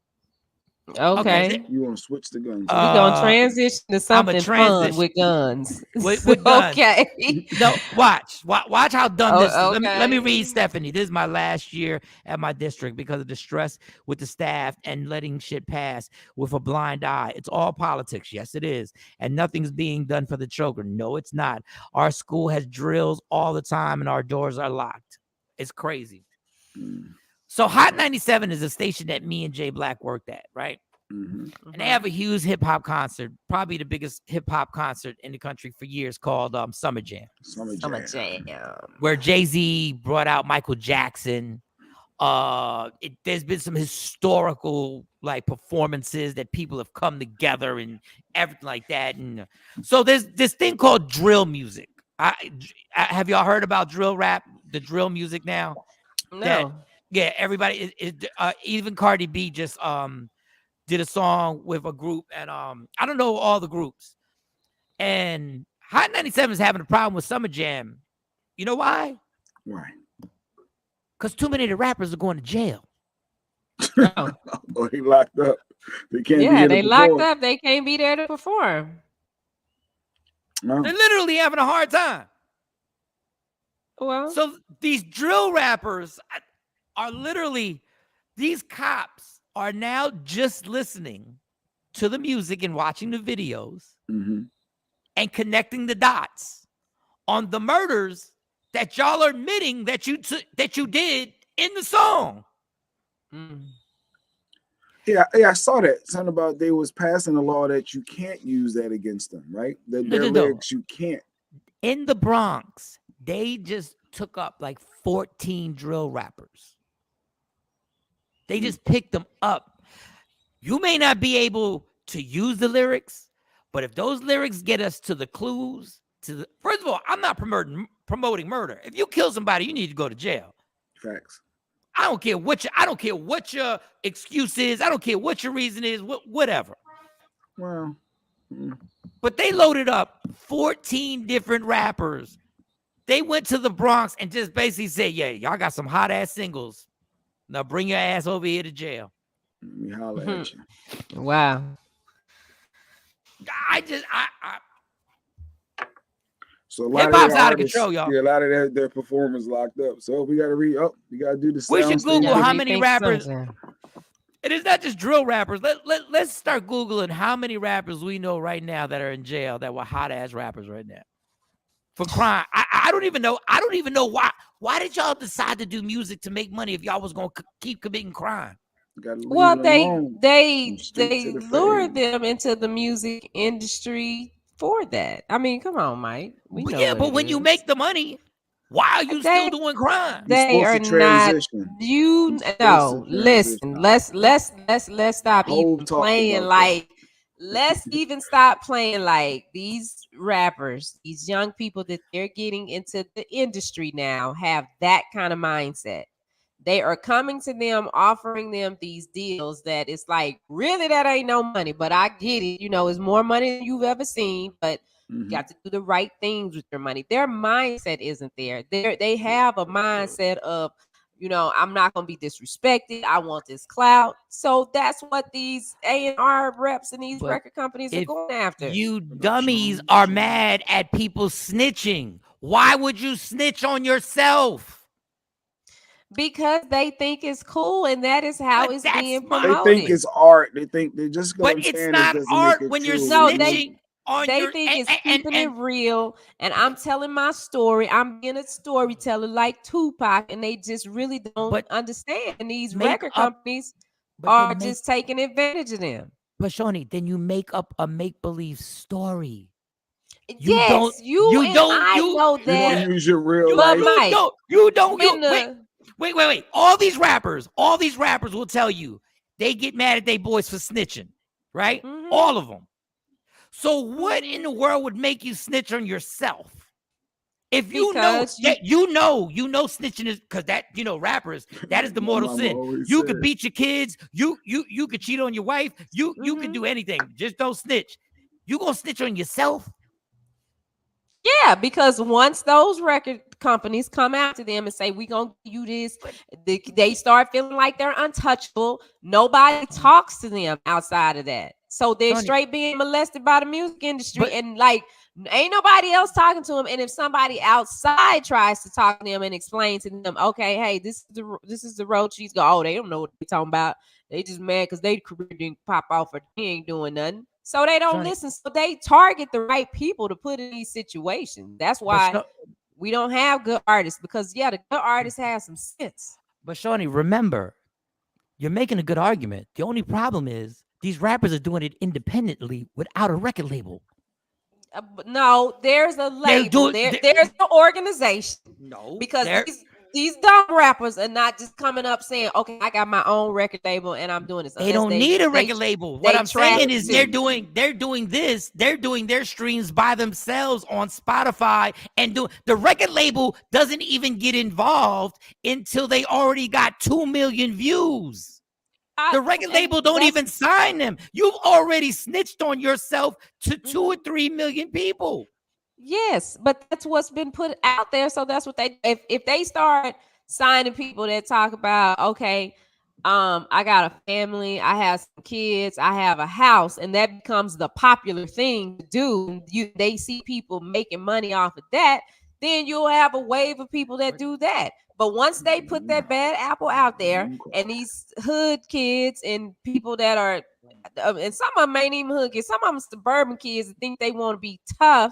Okay. You want to switch the guns? We're gonna transition to something fun with guns. With guns. Okay. No, watch how dumb this is. Let me Okay. read Stephanie. This is my last year at my district because of the stress with the staff and letting shit pass with a blind eye. It's all politics. Yes, it is. And nothing's being done for the children. No, it's not. Our school has drills all the time and our doors are locked. It's crazy. So Hot 97 is a station that me and Jay Black worked at, right? And they have a huge hip hop concert, probably the biggest hip hop concert in the country for years, called Summer Jam. Summer Jam. Where Jay-Z brought out Michael Jackson. There's been some historical like performances that people have come together and everything like that. And so there's this thing called drill music. Have y'all heard about drill rap, the drill music now? No. Yeah, everybody, even Cardi B just did a song with a group, and I don't know all the groups. And Hot 97 is having a problem with Summer Jam. You know why? Why? Because too many of the rappers are going to jail. Oh, they locked up. They can't. Yeah, they locked up. They can't be there to perform. No. They're literally having a hard time. Well, so these drill rappers are literally, these cops are now just listening to the music and watching the videos and connecting the dots on the murders that y'all are admitting that you did in the song. Yeah, I saw that. Something about they was passing a law that you can't use that against them, right? Their lyrics, you can't. In the Bronx, they just took up like 14 drill rappers. They just picked them up. You may not be able to use the lyrics, but if those lyrics get us to the clues, first of all, I'm not promoting murder. If you kill somebody, you need to go to jail. Facts. I don't care what your excuse is. I don't care what your reason is. Whatever. Well, but they loaded up 14 different rappers. They went to the Bronx and just basically said, "Yeah, y'all got some hot ass singles. Now bring your ass over here to jail." Let me holler at you. Wow. So a lot hip-hop's of out of control, y'all. Yeah, a lot of their performers locked up. So we got to we got to do the. We should Google how many rappers. Something. It is not just drill rappers. Let's start Googling how many rappers we know right now that are in jail that were hot ass rappers right now for crime. I don't even know. I don't even know why. Why did y'all decide to do music to make money if y'all was gonna keep committing crime? Well, they lured them into the music industry for that. I mean, come on, Mike. We know but when you make the money, why are you still doing crime? They are not. You no. Listen. Let's stop even playing like. Let's even stop playing like these rappers, these young people that they're getting into the industry now have that kind of mindset. They are coming to them, offering them these deals that it's like, really, that ain't no money, but I get it. You know, it's more money than you've ever seen, but you got to do the right things with your money. Their mindset isn't there. They have a mindset of, you know, I'm not going to be disrespected. I want this clout. So that's what these A&R reps and these record companies are going after. You dummies are mad at people snitching. Why would you snitch on yourself? Because they think it's cool, and that is how it's being promoted. They think it's art. They think they're just going. But it's not art when you're snitching. They think it's keeping it real, and I'm telling my story. I'm being a storyteller like Tupac, and they just really don't understand. And these record companies are just taking advantage of them. But Shawnee, then you make up a make-believe story. You know that. You don't use your real life. Wait. All these rappers will tell you they get mad at their boys for snitching, right? All of them. So what in the world would make you snitch on yourself? If you know snitching is because that, you know, rappers, that is the mortal sin. You could beat your kids, you could cheat on your wife, you could do anything. Just don't snitch. You gonna snitch on yourself? Yeah, because once those record companies come out to them and say, we gonna give you this, they start feeling like they're untouchable. Nobody talks to them outside of that. So they're straight being molested by the music industry, and like ain't nobody else talking to them. And if somebody outside tries to talk to them and explain to them, okay, hey, this is the road she's go, oh, they don't know what they're talking about. They just mad because they career didn't pop off or they ain't doing nothing. So they don't listen. So they target the right people to put in these situations. That's why we don't have good artists, because the good artists have some sense. But Shawnee, remember, you're making a good argument. The only problem is these rappers are doing it independently without a record label. No, there's a label. There's an organization. No, because these dumb rappers are not just coming up saying, okay, I got my own record label and I'm doing this. They don't need a record label. What I'm saying is they're doing this. They're doing their streams by themselves on Spotify, and the record label doesn't even get involved until they already got 2 million views. The record label don't even sign them. You've already snitched on yourself to 2 or 3 million people. Yes, but that's what's been put out there. So that's what if they start signing people that talk about, okay, I got a family, I have some kids, I have a house, and that becomes the popular thing to do. They see people making money off of that, then you'll have a wave of people that do that. But once they put that bad apple out there, and these hood kids and people that are, and some of them ain't even hood kids, some of them suburban kids that think they want to be tough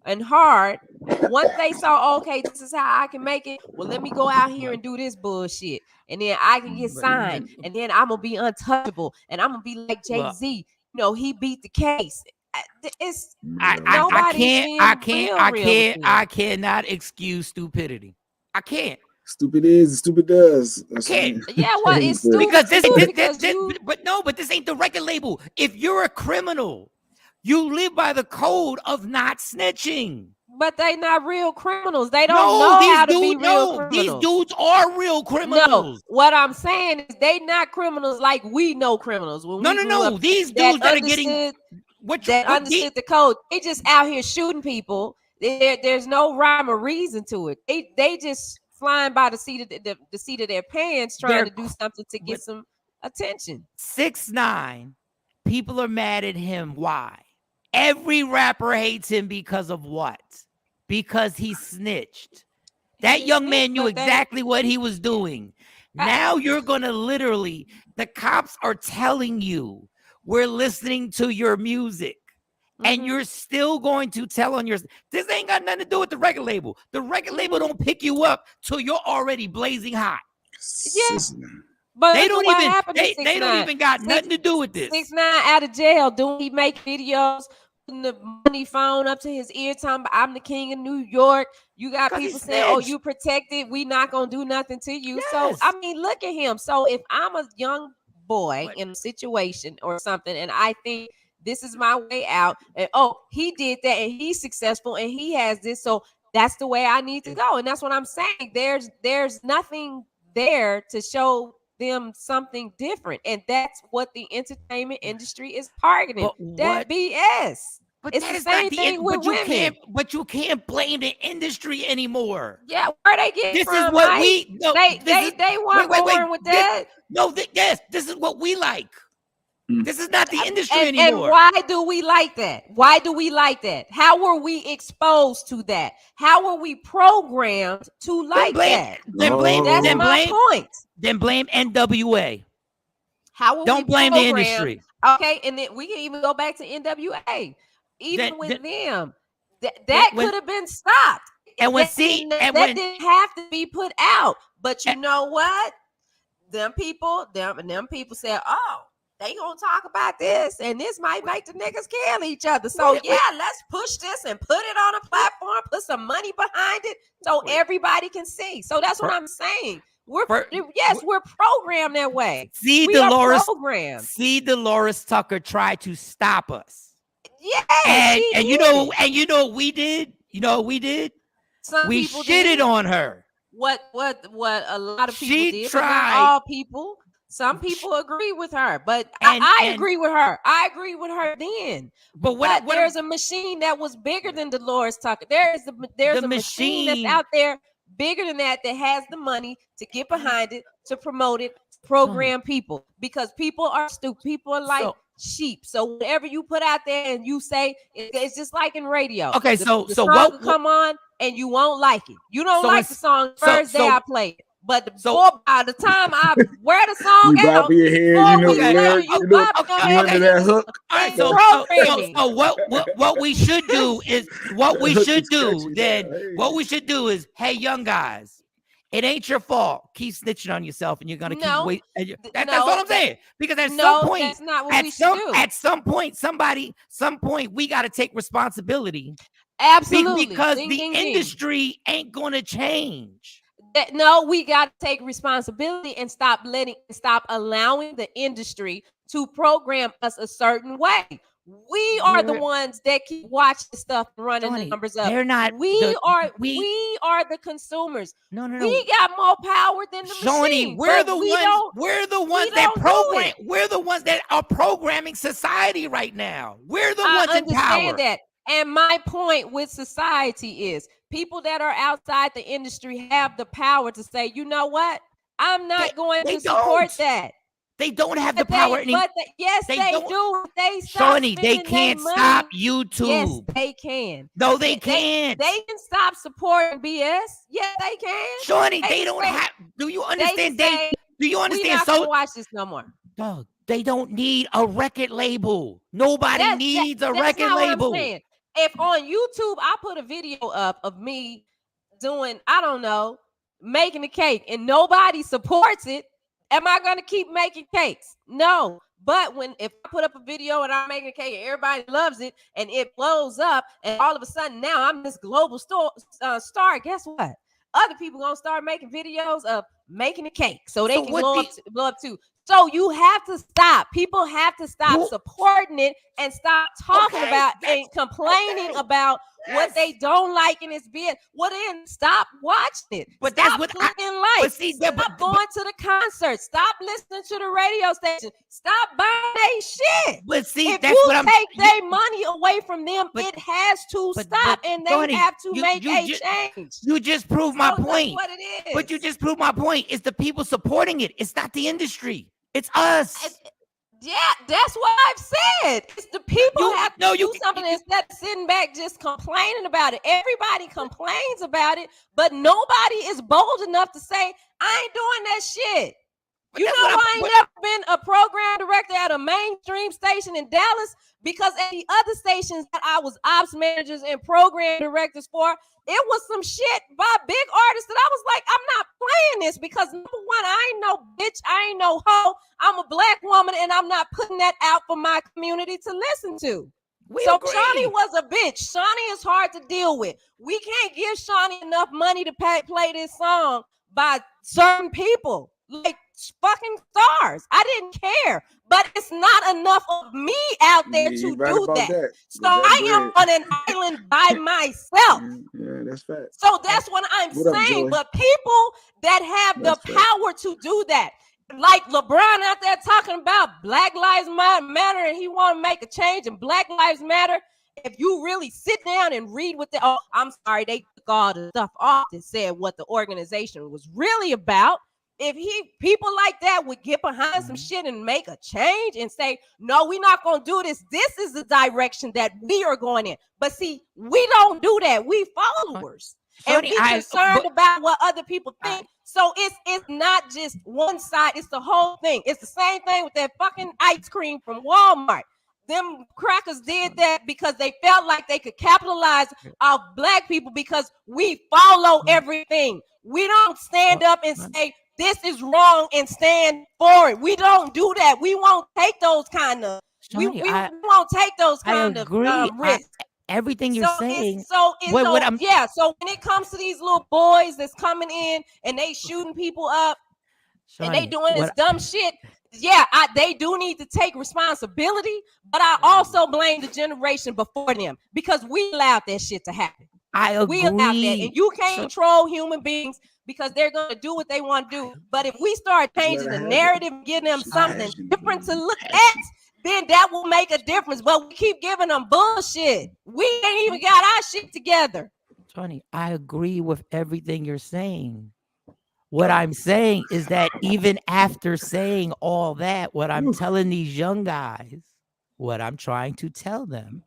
and hard. Once they saw, okay, this is how I can make it, well, let me go out here and do this bullshit, and then I can get signed, and then I'm gonna be untouchable, and I'm gonna be like Jay-Z. He beat the case. I cannot excuse stupidity. I can't. Stupid is, stupid does. I can't. Yeah, well, it's stupid because but this ain't the record label. If you're a criminal, you live by the code of not snitching. But they not real criminals. They don't know how to be real criminals. These dudes are real criminals. No, what I'm saying is they not criminals like we know criminals. When no. These dudes that are getting understood the code. They just out here shooting people. There's no rhyme or reason to it. They just flying by the seat of their pants, trying to do something to get some attention. 6ix9ine, people are mad at him. Why? Every rapper hates him because of what? Because he snitched. That young man knew exactly what he was doing. Now you're going to literally, the cops are telling you, we're listening to your music. And you're still going to tell on your, this ain't got nothing to do with the record label. The record label don't pick you up till you're already blazing hot. Yes. But they don't even got nothing to do with this. 6ix9ine out of jail, doing he make videos, putting the money phone up to his ear, talking about, I'm the king of New York. You got people saying, oh, you protected, we not gonna do nothing to you. Yes. So I mean, look at him. So if I'm a young boy in a situation or something, and I think this is my way out, and he did that and he's successful and he has this, so that's the way I need to go. And that's what I'm saying. There's nothing there to show them something different, and that's what the entertainment industry is targeting. That BS. But it's the same thing with women. But you can't blame the industry anymore. Yeah, where they get this from? Is what Mike? we. No, they weren't born with that. This is what we like. This is not the industry anymore. And why do we like that? Why do we like that? How were we exposed to that? How were we programmed to like that? That's my point. Then blame NWA. How were Don't blame the industry. Okay, and then we can even go back to NWA. Even with them, that could have been stopped. And when that didn't have to be put out. But you know what? Them people said, oh, they gonna talk about this, and this might make the niggas kill each other. So let's push this and put it on a platform, put some money behind it, so everybody can see. So that's what I'm saying. We're programmed that way. See Dolores Tucker tried to stop us. Yeah, and you know what we did? We shitted on her. What a lot of people did. Tried. Not all people. Some people agree with her, but I agree with her. I agree with her then. But there's a machine that was bigger than Dolores Tucker. There's a machine that's out there bigger than that has the money to get behind it, to promote it, to program people, because people are stupid. People are like sheep. So whatever you put out there and you say, it's just like in radio. Okay, the so song what will come on and you won't like it. You don't like the song first day I play it. But by the time I wear the song out, your head, you know the lyrics, you under that hook. All right, so what we should do is what we should do is, hey, young guys, it ain't your fault. Keep snitching on yourself, and you're gonna keep waiting. That's what I'm saying. Because at some point, that's not what we should do. At some point, we got to take responsibility. Absolutely, because the industry ain't gonna change. No, we got to take responsibility and stop allowing the industry to program us a certain way. We are the ones that keep watching stuff and running the numbers up. They're not. We are the consumers. No. We got more power than the machine. We're the ones that program. We're the ones that are programming society right now. We're the ones in power. I understand that. And my point with society is people that are outside the industry have the power to say, you know what? I'm not going to support that. They don't have the power anymore. Yes, they do. Shawnee, they can't stop YouTube. Yes, they can. No, they can't. They can stop supporting BS. Yes, they can. Shawnee, they don't have. Do you understand? Do you understand? We're not gonna watch this no more. Dog, they don't need a record label. Nobody needs a record label. If on YouTube I put a video up of me doing, I don't know, making a cake and nobody supports it, am I going to keep making cakes? No. But if I put up a video and I'm making a cake and everybody loves it and it blows up and all of a sudden now I'm this global star, guess what? Other people going to start making videos of making a cake so they can blow up too. So you have to stop. People have to stop supporting it and stop talking about and complaining about what they don't like in its bed. Well, then stop watching it. But stop that's what clicking likes. Stop going to the concert. Stop listening to the radio station. Stop buying their shit. But see, if you take their money away from them, it has to stop, and they have to make a change. You just proved my point. That's what it is. But you just proved my point. It's the people supporting it. It's not the industry. It's us. Yeah, that's what I've said. It's the people have to do something instead of sitting back just complaining about it. Everybody complains about it, but nobody is bold enough to say, I ain't doing that shit. But you know I ain't never been a program director at a mainstream station in Dallas, because at the other stations that I was ops managers and program directors for, it was some shit by big artists that I was like, I'm not playing this, because number one, I ain't no bitch, I ain't no hoe. I'm a black woman and I'm not putting that out for my community to listen to. So Shawnee was a bitch. Shawnee is hard to deal with. We can't give Shawnee enough money to play this song by certain people, like fucking stars. I didn't care, but it's not enough of me out there to do that. So I am on an island by myself. Yeah, that's fact. So that's what I'm saying. But people that have the power to do that, like LeBron out there talking about Black Lives Matter and he want to make a change and Black Lives Matter. If you really sit down and read what I'm sorry, they took all the stuff off that said what the organization was really about. If people like that would get behind some shit and make a change and say, no, we're not going to do this. This is the direction that we are going in. But see, we don't do that. We followers. And we concerned about what other people think. So it's not just one side. It's the whole thing. It's the same thing with that fucking ice cream from Walmart. Them crackers did that because they felt like they could capitalize off black people because we follow everything. We don't stand up and say, this is wrong and stand for it. We don't do that. We won't take those kind of we won't take those kind of risks. Everything you're saying. So when it comes to these little boys that's coming in and they shooting people up and they doing this dumb shit, they do need to take responsibility. But I also blame the generation before them because we allowed that shit to happen. I agree. We allowed that, and you can't control human beings. because they're going to do what they want to do. But if we start changing the narrative, giving them something different to look at, then that will make a difference. But we keep giving them bullshit. We ain't even got our shit together. Tony, I agree with everything you're saying. What I'm saying is that even after saying all that, what I'm telling these young guys, what I'm trying to tell them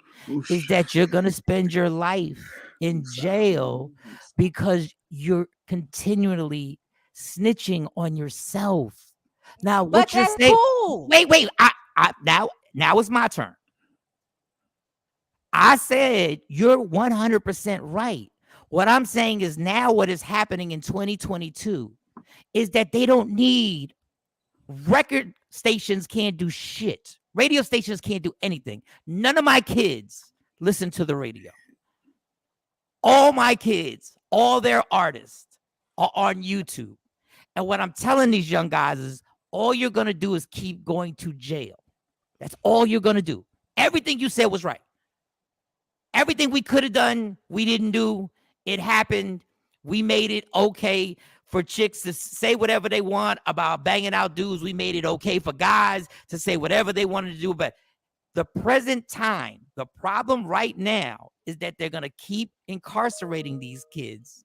is that you're going to spend your life in jail because you're continually snitching on yourself. Now, what you're saying, cool. wait, now it's my turn. I said you're 100% right. What I'm saying is now what is happening in 2022 is that they don't need record stations can't do shit. Radio stations can't do anything. None of my kids listen to the radio. All my kids, all their artists are on YouTube. And what I'm telling these young guys is all you're going to do is keep going to jail. That's all you're going to do. Everything you said was right. Everything we could have done, we didn't do. It happened. We made it okay for chicks to say whatever they want about banging out dudes. We made it okay for guys to say whatever they wanted to do. But the present time, the problem right now is that they're going to keep incarcerating these kids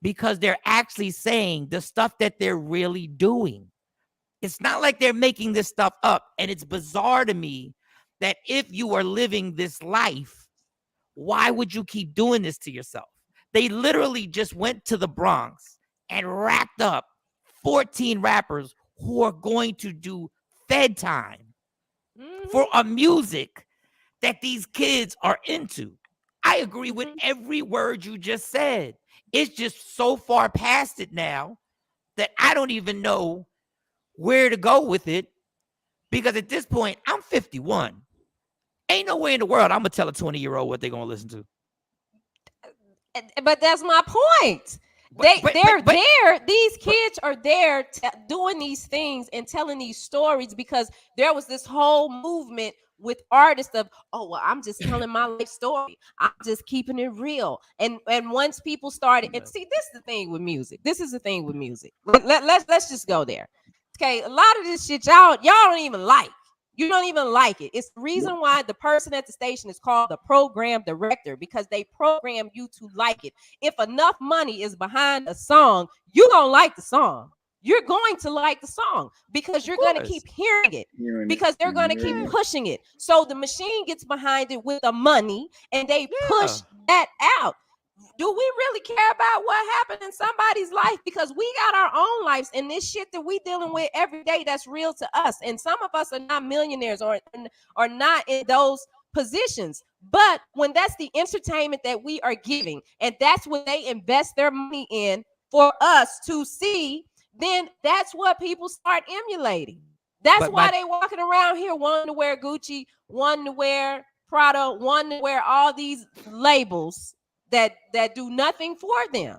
because they're actually saying the stuff that they're really doing. It's not like they're making this stuff up. And it's bizarre to me that if you are living this life, why would you keep doing this to yourself? They literally just went to the Bronx and racked up 14 rappers who are going to do Fed time for a music that these kids are into. I agree with every word you just said. It's just so far past it now that I don't even know where to go with it, because at this point, I'm 51. Ain't no way in the world I'm going to tell a 20-year-old what they're going to listen to. But that's my point. They're there. These kids are there doing these things and telling these stories because there was this whole movement with artists of, oh, well, I'm just telling my life story. I'm just keeping it real. And once people started, and see, this is the thing with music. This is the thing with music. Let's just go there. Okay, a lot of this shit y'all don't even like. You don't even like it. It's the reason why the person at the station is called the program director, because they program you to like it. If enough money is behind a song, you're going to like the song. You're going to like the song because you're going to keep hearing it, because they're going to keep pushing it. So the machine gets behind it with the money and they push that out. Do we really care about what happened in somebody's life? Because we got our own lives and this shit that we dealing with every day that's real to us. And some of us are not millionaires or not in those positions. But when that's the entertainment that we are giving, and that's what they invest their money in for us to see, then that's what people start emulating. That's why they walking around here wanting to wear Gucci, wanting to wear Prada, wanting to wear all these labels that do nothing for them,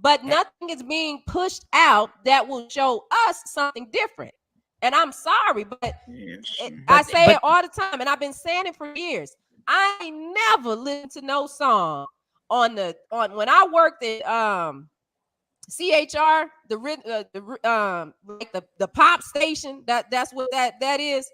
but nothing is being pushed out that will show us something different. And I'm sorry, but I say it all the time, and I've been saying it for years. I ain't never listened to no song on when I worked at CHR, like the pop station. That's what that is.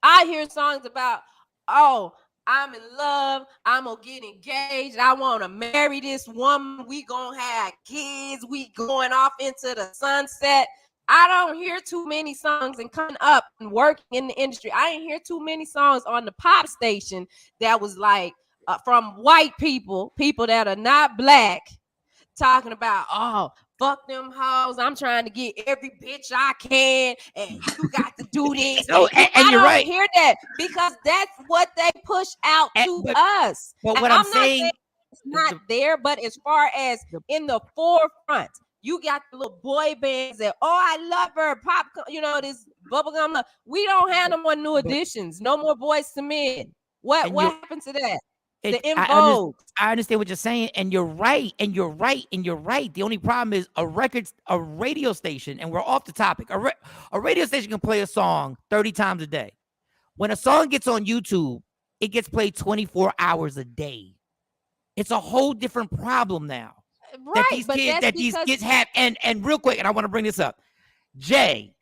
I hear songs about, oh, I'm in love. I'm gonna get engaged. I want to marry this woman. We gonna have kids. We going off into the sunset. I don't hear too many songs and coming up and working in the industry. I didn't hear too many songs on the pop station that was like from white people that are not black, talking about, oh, fuck them hoes. I'm trying to get every bitch I can, and you got to do this. No, and you're right. I don't hear that because that's what they push out to us. But what I'm saying, it's not there, but as far as in the forefront, you got the little boy bands that, oh, I love her, pop, this bubblegum. We don't have no more new editions, no more Boys to Men. What happened to that? I understand what you're saying, and you're right. The only problem is a radio station, and we're off the topic. A radio station can play a song 30 times a day. When a song gets on YouTube, it gets played 24 hours a day. It's a whole different problem now. right, these but kids that's that these because kids have. And real quick, and I want to bring this up, Jay,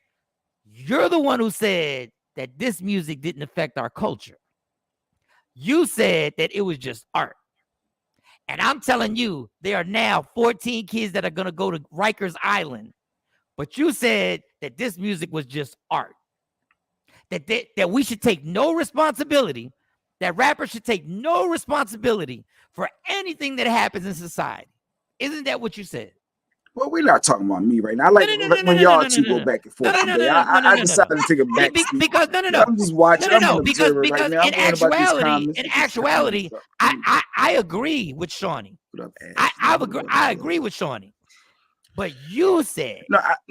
you're the one who said that this music didn't affect our culture. You said that it was just art. And I'm telling you, there are now 14 kids that are going to go to Rikers Island. But you said that this music was just art. That we should take no responsibility, that rappers should take no responsibility for anything that happens in society. Isn't that what you said? Well, we're not talking about me right now. I like when y'all two go back and forth today. I decided to take a back seat. Because I'm just watching. I'm an observer right because now. I'm in worrying about these comments. in actuality, I agree with Shawnee. I agree with Shawnee. But you said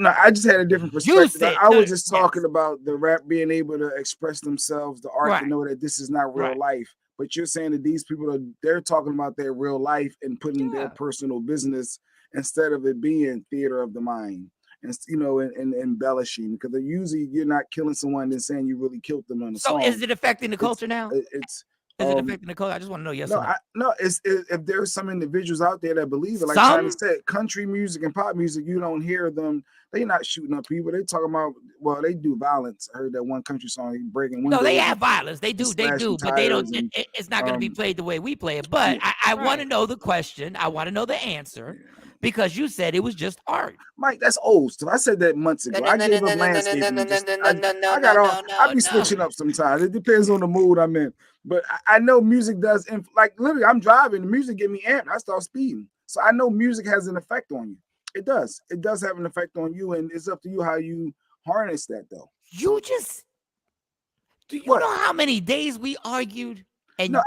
I just had a different perspective. said- I was no, just talking about the rap being able to express themselves, the art Right. to know that this is not real Right. life. But you're saying that these people they're talking about their real life and putting their Yeah. personal business instead of it being theater of the mind, and and embellishing, because usually you're not killing someone and saying you really killed them on the so. song. Is it affecting the culture now? It's Is it affecting the culture? I just want to know yes or no. No. It's if there's some individuals out there that believe it, like Some? China said, country music and pop music, you don't hear them. They're not shooting up people. They talking about, well, they do violence. I heard that one country song, breaking windows. No, they have violence. They do, slashing but they don't. tires and, It's not going to be played the way we play it. But I want to know the question. I want to know the answer because you said it was just art. Mike, that's old stuff. I said that months ago. I gave up landscaping. I be switching up sometimes. It depends on the mood I'm in. But I know music does. Like literally, I'm driving. The music get me amped. I start speeding. So I know music has an effect on you. It does. It does have an effect on you, and it's up to you how you harness that, though. Do you know how many days we argued? And now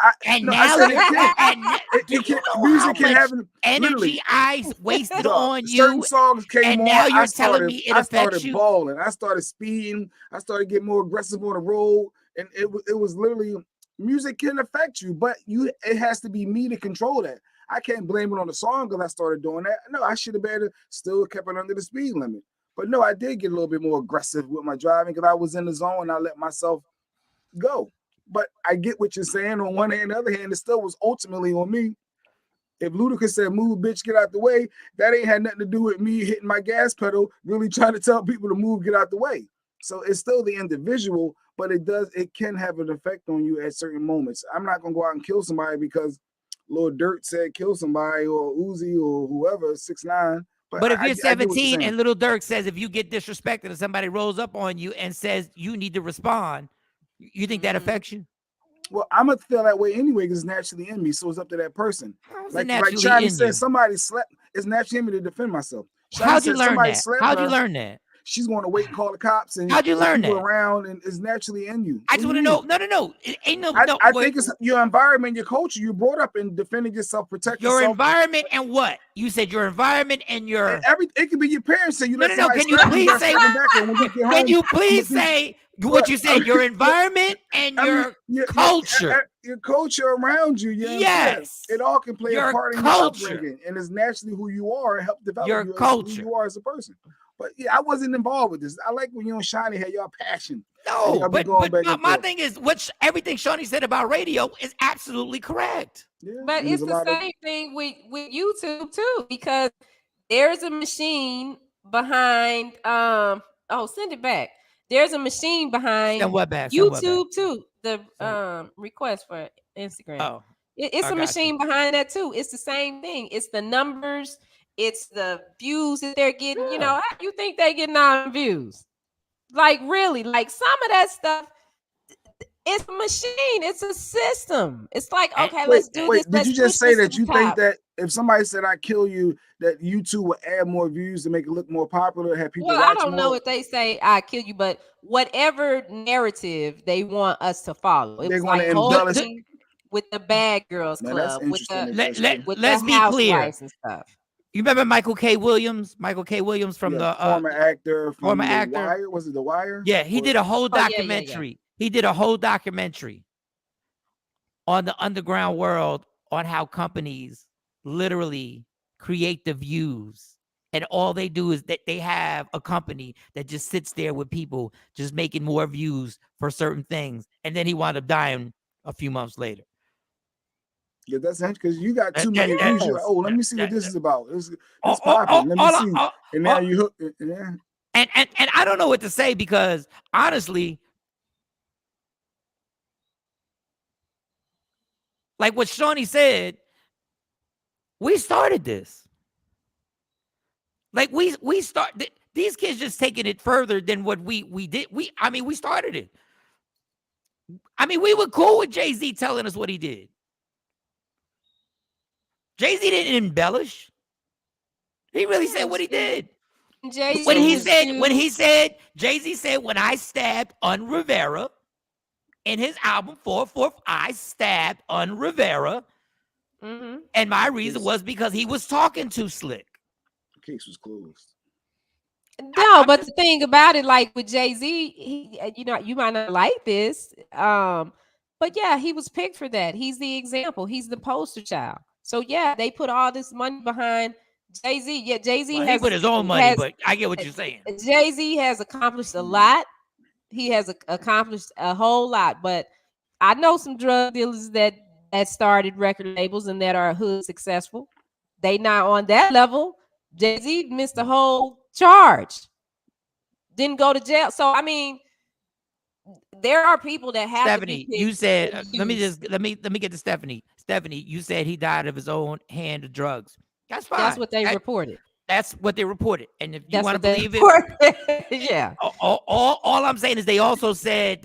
music can have energy I wasted on you. Certain songs came and on. now you're telling me it affects you. I started balling. I started speeding. I started getting more aggressive on the road, and it was literally music can affect you, but it has to be me to control that. I can't blame it on the song because I started doing that. No, I should have better still kept it under the speed limit. But no, I did get a little bit more aggressive with my driving because I was in the zone and I let myself go. But I get what you're saying. On one hand, the other hand, it still was ultimately on me. If Ludacris said, "Move, bitch, get out the way," that ain't had nothing to do with me hitting my gas pedal, really trying to tell people to move, get out the way. So it's still the individual, but it can have an effect on you at certain moments. I'm not gonna go out and kill somebody because Lil Durk said kill somebody, or Uzi, or whoever, 6ix9ine. But if you're 17 and Lil Durk says if you get disrespected and somebody rolls up on you and says you need to respond, you think that affects you? Well, I'm gonna feel that way anyway because it's naturally in me. So it's up to that person. Like naturally Shani in said, you? somebody slept. It's naturally in me to defend myself. How'd you learn that? How'd you learn that? She's going to wait and call the cops. And how'd you learn that? Around, and it's naturally in you. I just want to know. No. It ain't no. I think it's your environment, your culture. You brought up in defending yourself, protecting your yourself. environment and what? You said your environment and your it could be your parents. So you no. Can you please say? Can you please say what you said? Your environment and your culture. Your culture around you. Yes. It all can play a part in your upbringing, and it's naturally who you are and help develop your culture. Who you are as a person. But yeah, I wasn't involved with this. I like when you and Shawnee had your passion. No, but my thing is, everything Shawnee said about radio is absolutely correct. Yeah, but it's the same thing with YouTube too, because there's a machine behind. Send it back. There's a machine behind YouTube too. The request for Instagram. Oh, it's a machine behind that too. It's the same thing. It's the numbers. It's the views that they're getting. You know, how you think they're getting all the views? Like really, like some of that stuff. It's a machine. It's a system. It's like, okay, let's do this. Did you just say that you think that if somebody said I kill you, that YouTube will add more views to make it look more popular, have people? Well, I don't know if they say I kill you, but whatever narrative they want us to follow, they're going to embellish with the Bad Girls Club, with the let's be clear and stuff. You remember Michael K. Williams? Michael K. Williams from the former actor from The Wire. Was it The Wire? Yeah, he did a whole documentary. He did a whole documentary on the underground world on how companies literally create the views. And all they do is that they have a company that just sits there with people just making more views for certain things. And then he wound up dying a few months later. Yeah, that's because you got too many that- views. You're like, oh, let me see what this is about. It's all- popping. Let me all- see. all- And now all- you hook. Yeah. and I don't know what to say because honestly, like what Shawnee said, we started this. Like we started. These kids just taking it further than what we did. We started it. I mean, we were cool with Jay-Z telling us what he did. Jay-Z didn't embellish. He really said what he did. When he said, Jay-Z said, when I stabbed Un Rivera in his album 4/4, I stabbed Un Rivera. Mm-hmm. And my reason was because he was talking too slick. The case was closed. No, but the thing about it, like with Jay-Z, he, you might not like this, but yeah, he was picked for that. He's the example. He's the poster child. So yeah, they put all this money behind Jay-Z. Yeah, Jay-Z he put his own money, but I get what you're saying. Jay-Z has accomplished a lot. He has accomplished a whole lot, but I know some drug dealers that started record labels and that are hood successful. They not on that level. Jay-Z missed the whole charge. Didn't go to jail. So I mean, there are people that have Stephanie, to be you said let me get to Stephanie. Stephanie, you said he died of his own hand of drugs. That's fine. That's what they reported. That's what they reported. And if you want to believe it, yeah. All I'm saying is they also said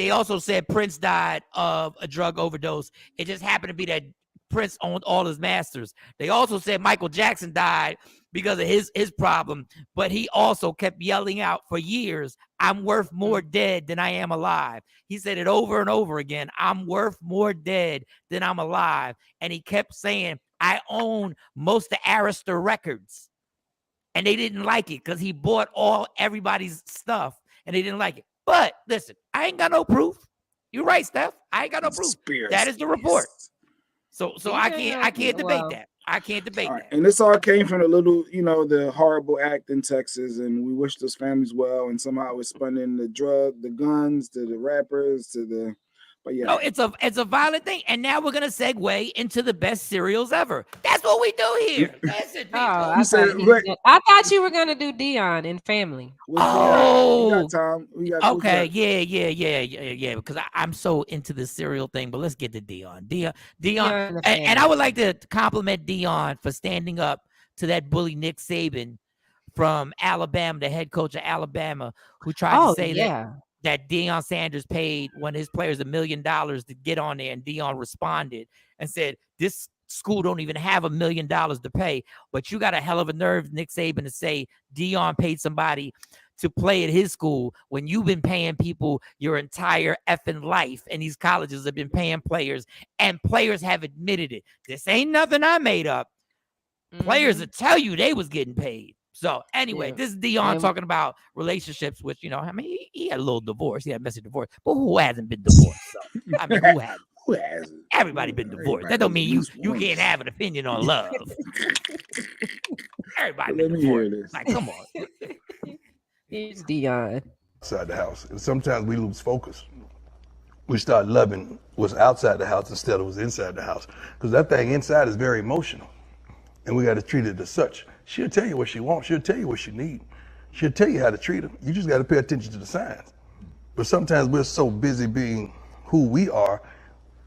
Prince died of a drug overdose. It just happened to be that Prince owned all his masters. They also said Michael Jackson died because of his problem, but he also kept yelling out for years, I'm worth more dead than I am alive. He said it over and over again. I'm worth more dead than I'm alive. And he kept saying, I own most of Arista Records. And they didn't like it because he bought everybody's stuff and they didn't like it. But listen, I ain't got no proof. You're right, Steph. I ain't got no proof. That is the report. So I can't debate that. I can't debate that. And this all came from the horrible act in Texas, and we wish those families well. And somehow it's spun in the guns, to the rappers, to the. But yeah, no, it's a violent thing, and now we're gonna segue into the best cereals ever. That's what we do here. Listen, people. I thought you were gonna do Dion in Family. Oh, we got time. Okay, yeah. Because I'm so into the cereal thing, but let's get to Dion. Dion, and I would like to compliment Dion for standing up to that bully Nick Saban from Alabama, the head coach of Alabama, who tried to say that Deion Sanders paid one of his players $1 million to get on there, and Deion responded and said, this school don't even have $1 million to pay, but you got a hell of a nerve, Nick Saban, to say Deion paid somebody to play at his school when you've been paying people your entire effing life, and these colleges have been paying players, and players have admitted it. This ain't nothing I made up. Players will tell you they was getting paid. So anyway, this is Deion talking about relationships, which, he had a little divorce. He had a messy divorce, but who hasn't been divorced? So, who hasn't? Who hasn't? Everybody been divorced. That don't mean you can't have an opinion on love. Everybody been divorced. Like, come on. It's Deion. Outside the house. And sometimes we lose focus. We start loving what's outside the house instead of what's inside the house. Because that thing inside is very emotional. And we got to treat it as such. She'll tell you what she wants. She'll tell you what she needs. She'll tell you how to treat her. You just got to pay attention to the signs. But sometimes we're so busy being who we are,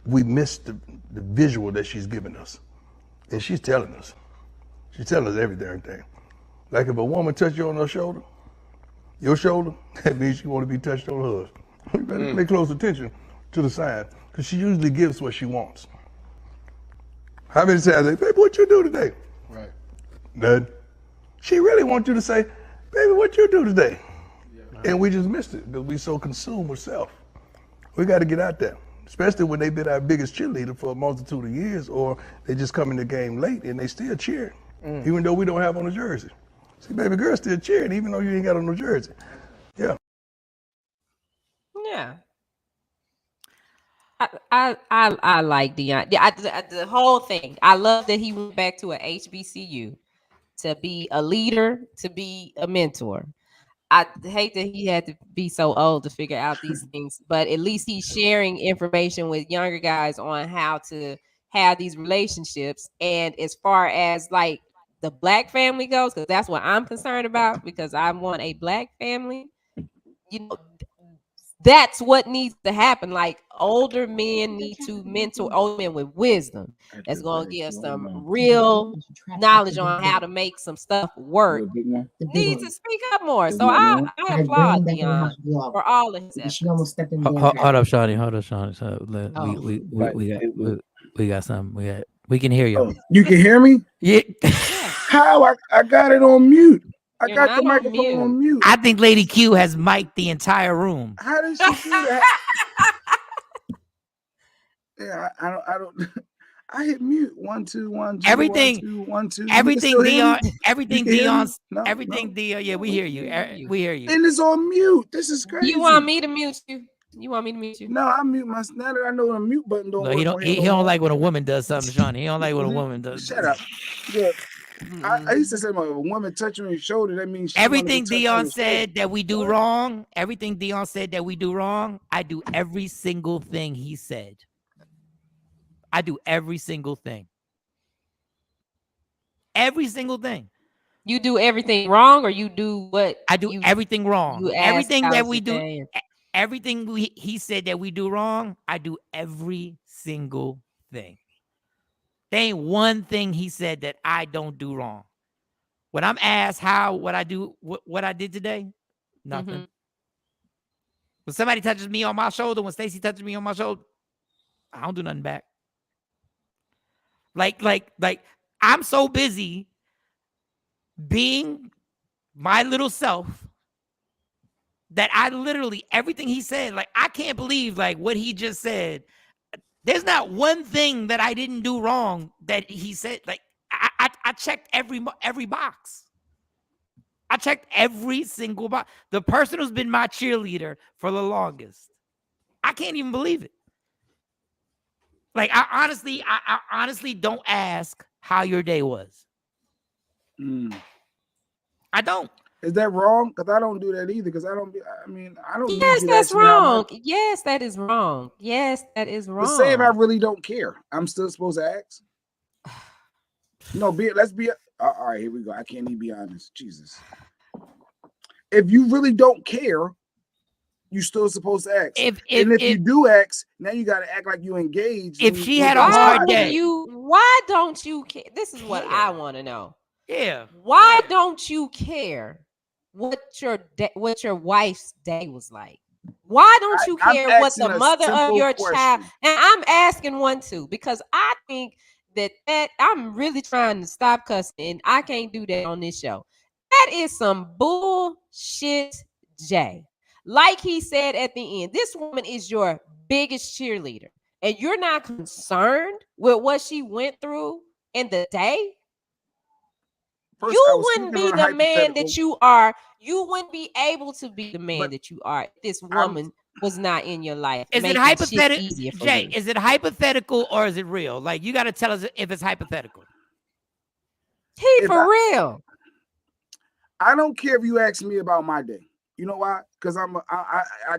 we miss the visual that she's giving us. And she's telling us. She's telling us every darn thing. Like if a woman touch you on her shoulder, your shoulder, that means she want to be touched on hers. You better pay close attention to the signs, because she usually gives what she wants. How many times they, baby, what you do today? Right. None. She really wants you to say, baby, what you do today? Yeah, right. And we just missed it because we so consumed with self. We got to get out there, especially when they've been our biggest cheerleader for a multitude of years, or they just come in the game late and they still cheer, even though we don't have on a jersey. See, baby girl still cheering even though you ain't got on no jersey. Yeah. Yeah. I like Deion. The whole thing. I love that he went back to a HBCU to be a leader, to be a mentor. I hate that he had to be so old to figure out these things, but at least he's sharing information with younger guys on how to have these relationships. And as far as like the black family goes, because that's what I'm concerned about, because I want a black family, you know, that's what needs to happen. Like older men need to mentor older men with wisdom. That's gonna give some real knowledge on how to make some stuff work. Need to speak up more. So I applaud Dion for all of his efforts. Hold up, Shawnee. Hold up, Shawnee. So we got something. We can hear you. Oh, you can hear me? Yeah. How? I got it on mute. I You're got not the on microphone on mute. I think Lady Q has mic'd the entire room. How did she do that? Yeah, I don't. I hit mute. 1 2 1 2. Everything, 1 2 1 2. everything Dion, everything Dion, no, everything no. Dion. Yeah, we hear you. We hear you. And it's on mute. This is crazy. You want me to mute you? You want me to mute you? No, I mute my. Now that I know the mute button don't work. He don't like when a woman does something, Shawnee. He don't like when a woman does. Shut up. Yeah. I used to say, when a woman touch you on your shoulder, that means everything Dion said that we do wrong. Everything Dion said that we do wrong. I do every single thing he said. I do every single thing. Every single thing. You do everything wrong, or you do what? I do everything wrong. Everything that we do. Saying? Everything he said that we do wrong, I do every single thing. There ain't one thing he said that I don't do wrong. When I'm asked what I did today, nothing. Mm-hmm. When somebody touches me on my shoulder, when Stacey touches me on my shoulder, I don't do nothing back. Like I'm so busy being my little self that I literally, everything he said, like, I can't believe, like, what he just said. There's not one thing that I didn't do wrong that he said. Like, I checked every box. I checked every single box. The person who's been my cheerleader for the longest, I can't even believe it. Like, I honestly don't ask how your day was. I don't. Is that wrong? Because I don't do that either. Because I don't. Yes, that's wrong. Yes, that is wrong. Yes, that is wrong. But say if I really don't care, I'm still supposed to ask. No, let's be. All right, here we go. I can't even be honest. Jesus. If you really don't care, you still supposed to ask. If you do ask, now you got to act like you engaged. If she had a hard day, why don't you care? This is what I want to know. Yeah. Why don't you care what your wife's day was like? Why don't you care what the mother of your child? And I'm asking one too, because I think that I'm really trying to stop cussing, and I can't do that on this show. That is some bullshit, Jay. Like he said at the end, this woman is your biggest cheerleader, and you're not concerned with what she went through in the day. First, you wouldn't be the man that you are. You wouldn't be able to be the man that you are if this woman was not in your life. Is it hypothetical, Jay? Is it hypothetical or is it real? Like, you got to tell us if it's hypothetical. For real. I don't care if you ask me about my day. You know why? Because I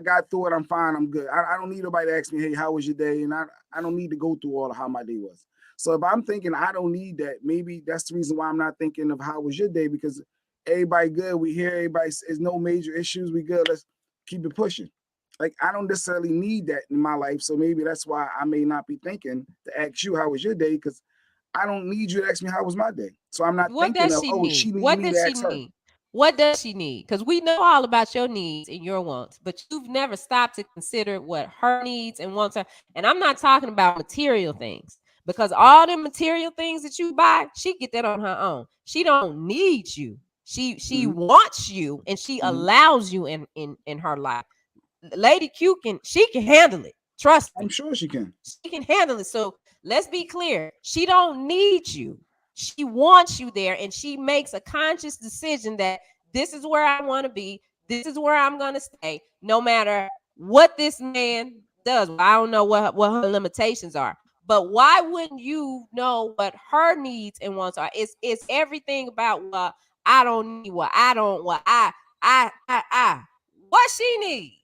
got through it. I'm fine. I'm good. I don't need nobody to ask me, hey, how was your day? And I don't need to go through all of how my day was. So if I'm thinking I don't need that, maybe that's the reason why I'm not thinking of how was your day, because everybody good. We hear everybody is no major issues. We good. Let's keep it pushing. Like, I don't necessarily need that in my life. So maybe that's why I may not be thinking to ask you how was your day, because I don't need you to ask me how was my day. So I'm not thinking of, oh, she needs me to ask her. What does she need? Because we know all about your needs and your wants, but you've never stopped to consider what her needs and wants are. And I'm not talking about material things, because all the material things that you buy, she get that on her own. She don't need you. She wants you, and she allows you in her life. Lady Q can handle it. Trust me. I'm sure she can. She can handle it. So let's be clear. She don't need you. She wants you there, and she makes a conscious decision that this is where I want to be. This is where I'm going to stay, no matter what this man does. I don't know what her limitations are, but why wouldn't you know what her needs and wants are? It's everything about what I don't need, what she need.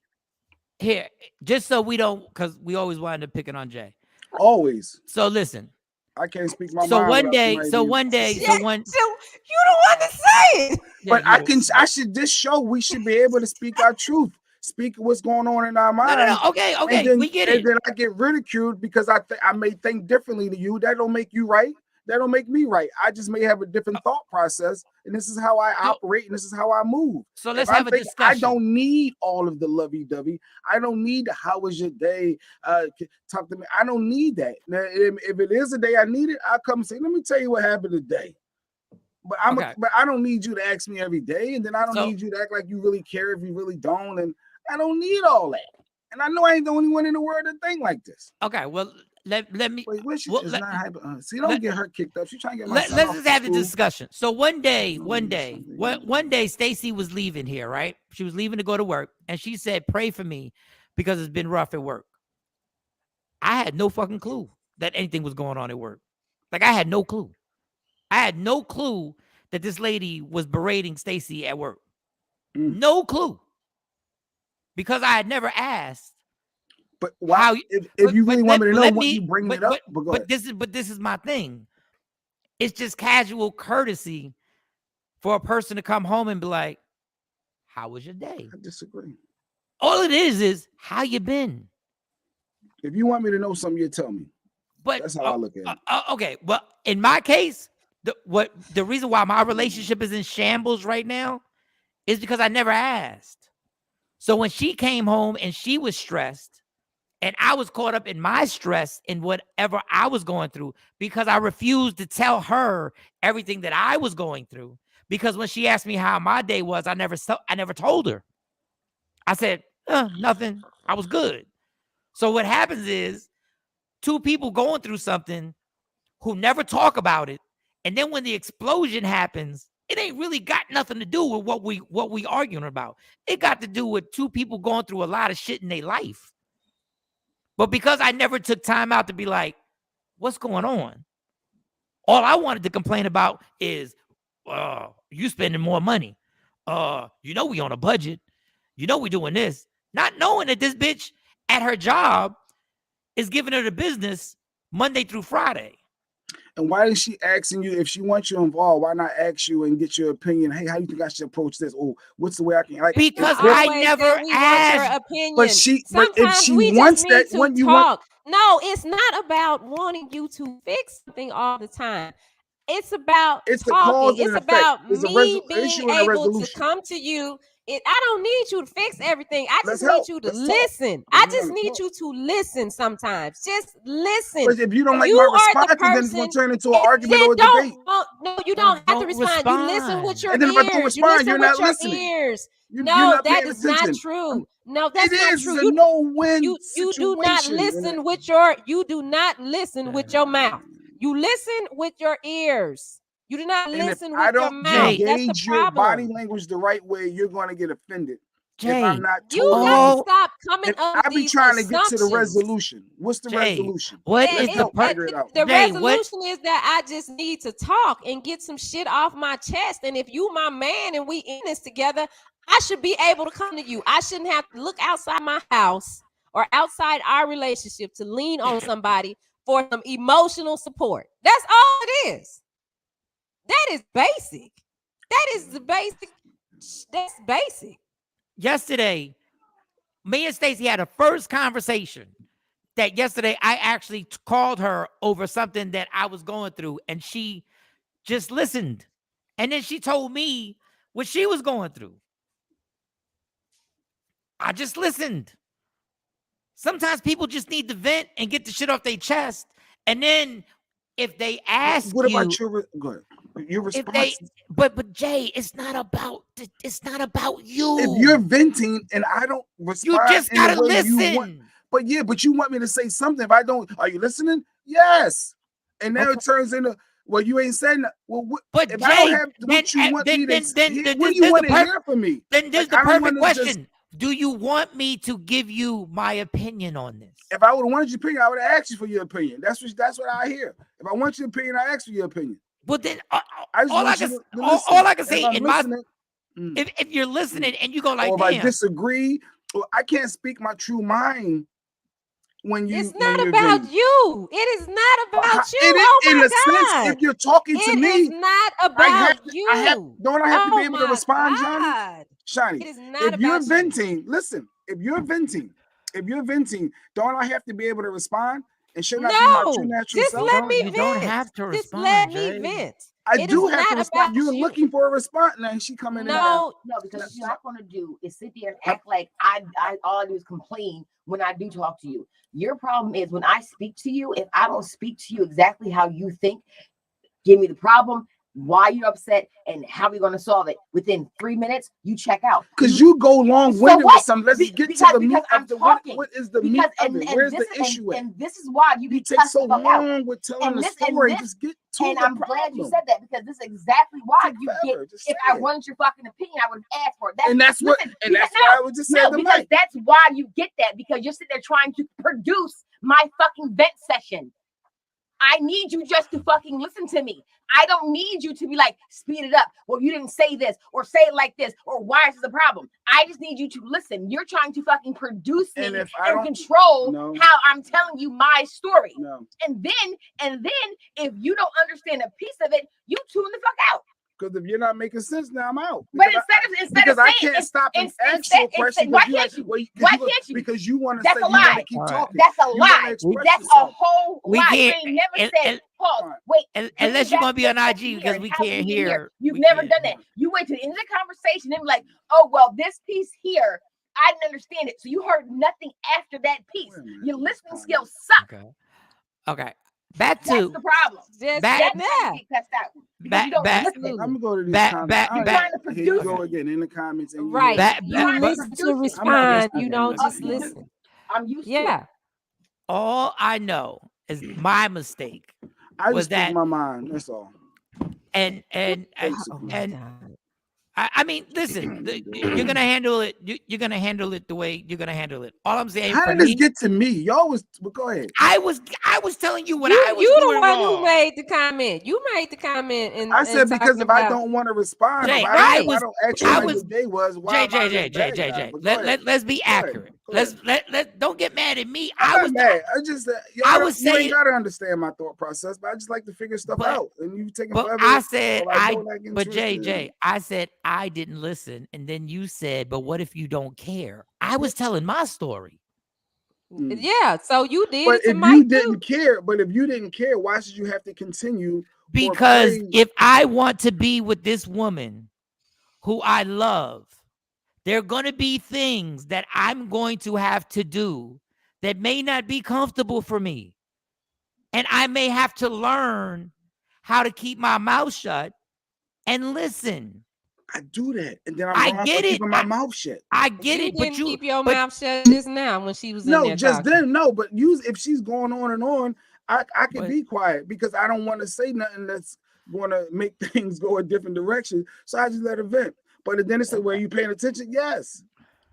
Here, just so we don't, because we always wind up picking on Jay. Always. So listen, I can't speak my So mind. one without day, somebody so being- one day, Yeah, so one. so you don't want to say it. But Yeah, I should. This show, we should be able to speak our truth, speak what's going on in our mind. No. Okay, And then, we get and it. then I get ridiculed because I may think differently to you. That don't make you right. That don't make me right. I just may have a different thought process, and this is how I operate, and this is how I move. So let's If have a I discussion. don't need all of the lovey-dovey. I don't need the how was your day? Talk to me. I don't need that. Now, if it is a day I need it, I'll come and say, let me tell you what happened today. But but I don't need you to ask me every day, and then I don't need you to act like you really care if you really don't, and I don't need all that. And I know I ain't the only one in the world that think like this. Okay, well, let me. Wait, what? She well, is let- not hyper. See, don't get her kicked up. She's trying to get my let's son off just have the school. discussion. So one day, something. one day, Stacy was leaving here, right? She was leaving to go to work, and she said, "Pray for me because it's been rough at work." I had no fucking clue that anything was going on at work. Like I had no clue. I had no clue that this lady was berating Stacy at work. No clue. Because I had never asked. But why? If you really want me to know, what you bring it up? But this is my thing. It's just casual courtesy for a person to come home and be like, "How was your day?" I disagree. All it is how you been. If you want me to know something, you tell me. But that's how I look at it. Okay, well, in my case, the reason why my relationship is in shambles right now is because I never asked. So when she came home and she was stressed, and I was caught up in my stress in whatever I was going through because I refused to tell her everything that I was going through. Because when she asked me how my day was, I never told her. I said, nothing. I was good. So what happens is two people going through something who never talk about it. And then when the explosion happens, it ain't really got nothing to do with what we arguing about. It got to do with two people going through a lot of shit in their life. But because I never took time out to be like, what's going on? All I wanted to complain about is, you spending more money. We on a budget. We doing this. Not knowing that this bitch at her job is giving her the business Monday through Friday. And why is she asking you if she wants you involved? Why not ask you and get your opinion? Hey, how do you think I should approach this? Oh, what's the way I can? Like, because I never asked. But if she wants that, when you talk. No, it's not about wanting you to fix something all the time. It's about talking. It's about me being able to come to you. I don't need you to fix everything. I just need you to listen. I just need you to listen sometimes. Just listen. But if you don't like my response, then it's going to turn into an argument or a debate. No, you don't have to respond. You listen with your ears. And then if I don't respond, you're not listening. Ears. No, that is not true. No, that's not true. It's a no-win You do not listen with your mouth. You listen with your ears. You do not listen with your mouth. Engage your body language the right way, you're going to get offended. Jay, if I'm not you got to stop coming up. I'll be trying to get to the resolution. What's the resolution? What is the resolution is that I just need to talk and get some shit off my chest. And if you my man and we in this together, I should be able to come to you. I shouldn't have to look outside my house or outside our relationship to lean on somebody for some emotional support. That's all it is. That is basic. That is the basic. That's basic. Yesterday, me and Stacey had a first conversation that yesterday I actually called her over something that I was going through, and she just listened. And then she told me what she was going through. I just listened. Sometimes people just need to vent and get the shit off their chest. And then if they ask what about your response? But Jay, it's not about you. If you're venting and I don't respond, you just gotta listen. But you want me to say something. If I don't, are you listening? Yes. And now it turns into, well, you ain't saying that. Well, but if Jay, I don't have what you want me to hear, what do you want to hear from me? Then there's the perfect question. Do you want me to give you my opinion on this? If I would have wanted your opinion, I would have asked you for your opinion. That's what I hear. If I want your opinion, I ask for your opinion. But then all I can say in my if you're listening and you go like, or if I disagree, or I can't speak my true mind It's not about you. It is not about you. It is, Oh in my a God. sense, if you're talking to It me, is not about you. don't I have to be Oh able to my respond, Johnny? God. Shiny, It is not if you're about you. venting, listen, if you're venting, don't I have to be able to respond? And should not be my true No, natural just self? let me You don't vent. have to Just respond, let me Jay. vent. I It do is have to not respond. about You're you. looking for a response now, and she coming in. No, because what you're not going to do is sit there and act like I all I do is complain when I do talk to you. Your problem is when I speak to you, if I don't speak to you exactly how you think, give me the problem, why you're upset, and how we're going to solve it. Within 3 minutes, you check out. Because you go long-winded with some. Let's get to the meat of the talking. what is the meat of it? Where's the issue at? And this is why you take so long with telling the story. Just get to and the I'm problem. glad you said that because this is exactly why you get. If I wanted your fucking opinion, I would have asked for it. That's why I would just say the because mic. that's why you get that, because you're sitting there trying to produce my fucking vent session. I need you just to fucking listen to me. I don't need you to be like, speed it up. Well, you didn't say this or say it like this, or why is this a problem? I just need you to listen. You're trying to fucking produce me and control how I'm telling you my story. No. And then if you don't understand a piece of it, you tune the fuck out. Because if you're not making sense, now I'm out. But instead of saying, I can't stop and ask you a question. Why can't you? Why can't you? Because you want to That's say, a lie. You want to keep talking. That's a lie. That's a whole lie. Can't, you ain't never said, pause, wait. Unless you're going to be on IG because we can't hear. You've never done that. You wait to the end of the conversation and be like, oh, well, this piece here, I didn't understand it. So you heard nothing after that piece. Your listening skills suck. Okay. Back to that's the problem. Back I'm gonna go to these comments. Here you go again in the comments. And right. You listen to respond. You don't just listen. I'm used to it. All I know is my mistake. I just speak my mind. That's all. And I mean, listen, you're gonna handle it. You're gonna handle it the way you're gonna handle it. All I'm saying. How did this get to me? Y'all was. Well, go ahead. I was telling you what I was you doing the one wrong. who made the comment. You made the comment, and I said because if I don't want to respond, Jay, if I don't ask you how the day was. Why Jay. Let's be accurate. Let's don't get mad at me. I was mad. I just you ain't gotta understand my thought process, but I just like to figure stuff out. And you taking forever. I said Jay, I said I didn't listen, and then you said, but what if you don't care? I was telling my story. Yeah, so you did. But if you didn't care, why should you have to continue? Because if I want to be with this woman who I love, there are going to be things that I'm going to have to do that may not be comfortable for me. And I may have to learn how to keep my mouth shut and listen. I do that, and then I'm keeping my mouth shut. I get it, but you keep your mouth shut just now when she was in there just talking. then. No, but if she's going on and on, I can be quiet because I don't want to say nothing that's going to make things go a different direction. So I just let her vent. But then it's like, "Well, you paying attention?" Yes,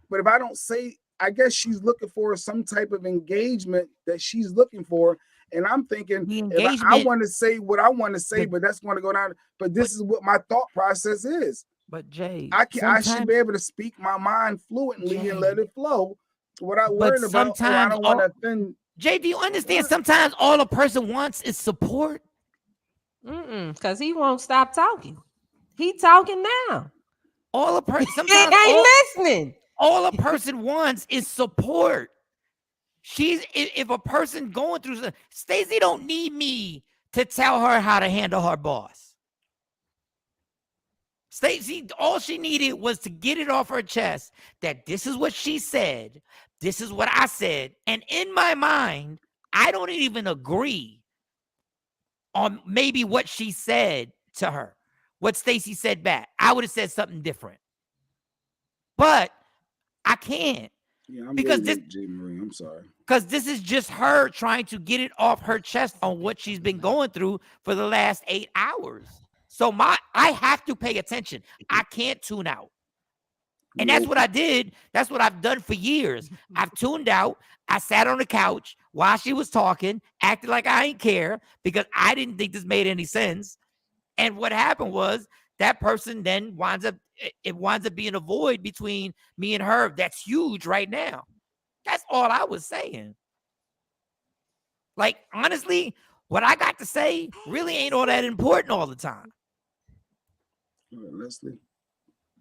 but if I don't say, I guess she's looking for some type of engagement that she's looking for. And I'm thinking, if I want to say what I want to say, but that's going to go down. But this is what my thought process is. But Jay, I should be able to speak my mind fluently and let it flow without worrying about. I don't want to offend. Jay, do you understand? Sometimes all a person wants is support. Because he won't stop talking. He talking now. All a person sometimes ain't listening. All a person wants is support. If a person going through something, Stacey don't need me to tell her how to handle her boss. Stacey, all she needed was to get it off her chest that this is what she said, this is what I said, and in my mind, I don't even agree on maybe what she said to her, what Stacey said back. I would have said something different, but I can't. Yeah, because I'm sorry. Because this is just her trying to get it off her chest on what she's been going through for the last 8 hours. So I have to pay attention. I can't tune out. And that's what I did. That's what I've done for years. I've tuned out. I sat on the couch while she was talking, acted like I ain't care because I didn't think this made any sense. And what happened was that person then winds up being a void between me and her. That's huge right now. That's all I was saying. Like, honestly, what I got to say really ain't all that important all the time. Leslie.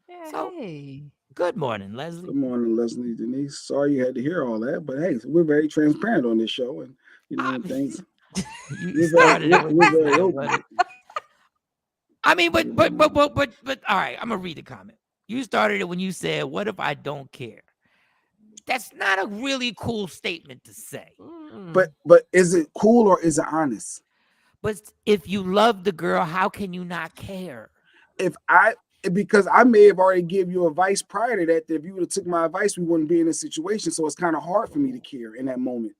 Yeah, So, hey. good morning, Leslie. Good morning, Leslie Denise. Sorry you had to hear all that, but hey, we're very transparent on this show, and when things You started it when we're you very said, open. I mean, but all right, I'm gonna read the comment. You started it when you said, "What if I don't care?" That's not a really cool statement to say. But is it cool or is it honest? But if you love the girl, how can you not care? Because I may have already given you advice prior to that if you would have took my advice, we wouldn't be in this situation. So it's kind of hard for me to care in that moment.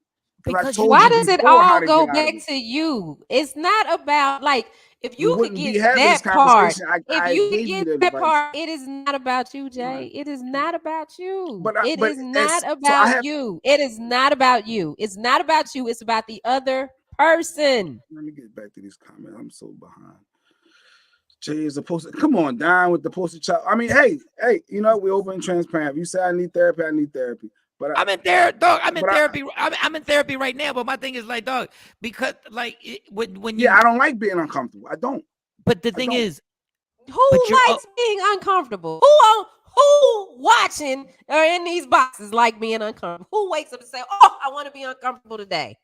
Because why does it all go back to you? It's not about like if you could get that part. If you could get that part, it is not about you, Jay. It is not about you. It is not about you. It is not about you. It's not about you. It's about the other person. Let me get back to these comments. I'm so behind. Jay is a poster. Come on, down with the poster child. I mean, hey, you know, we're open and transparent. If you say I need therapy, I need therapy. But I'm in therapy, dog. I'm in therapy. I'm in therapy right now. But my thing is like, dog, because like when you, I don't like being uncomfortable. I don't. But the thing is, who likes being uncomfortable? Who watching or in these boxes like being uncomfortable? Who wakes up and say, "Oh, I want to be uncomfortable today"?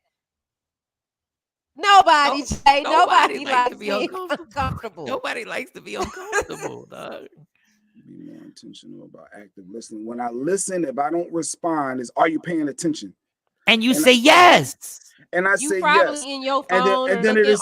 Nobody, Jay. Nobody likes to be uncomfortable. Nobody likes to be uncomfortable, dog. Be more intentional about active listening. When I listen, if I don't respond, are you paying attention? And you say yes. And I say yes. In your phone and then it is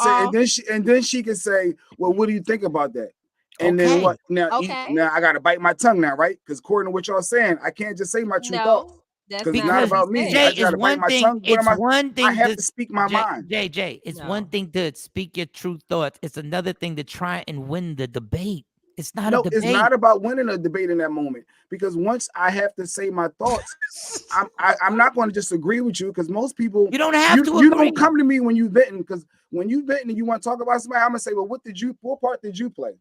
and then she can say, "Well, what do you think about that?" And then what? Now, now I got to bite my tongue now, right? Because according to what y'all saying, I can't just say my true thoughts. Because it's not about me. Jay, it's one thing. It's one thing. I have to speak my mind. Jay, it's one thing to speak your true thoughts. It's another thing to try and win the debate. It's not a debate. It's not about winning a debate in that moment. Because once I have to say my thoughts, I'm not going to just agree with you. Because most people, you don't have to. You don't come to me when you venting. Because when you venting and you want to talk about somebody, I'm gonna say, well, what part did you play?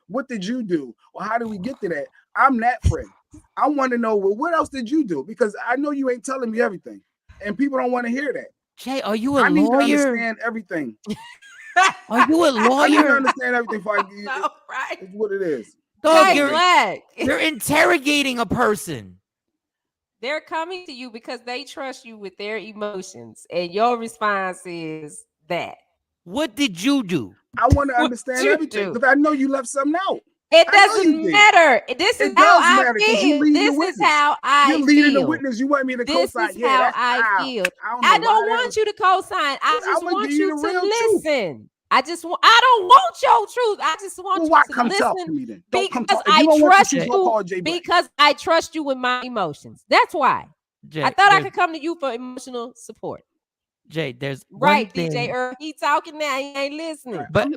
What did you do? Or how did we get to that? I'm that friend. I want to know, well, what else did you do? Because I know you ain't telling me everything. And people don't want to hear that. Jay, are you a lawyer? I need to understand everything. Are you a lawyer? I need to understand everything before I get right. It's what it is. Dog, you're interrogating a person. They're coming to you because they trust you with their emotions. And your response is that. What did you do? I want to understand everything because I know you left something out. It doesn't matter. This is how I feel. This is how I feel. You're leading the witness. You want me to co-sign? This is how I feel. I don't want you to co-sign. I just want you to listen. I don't want your truth. I just want you to listen. Talk to me then. Because I trust you. Because I trust you with my emotions. That's why. Jay, I thought I could come to you for emotional support. Jay, there's right, DJ. He talking now. He ain't listening. But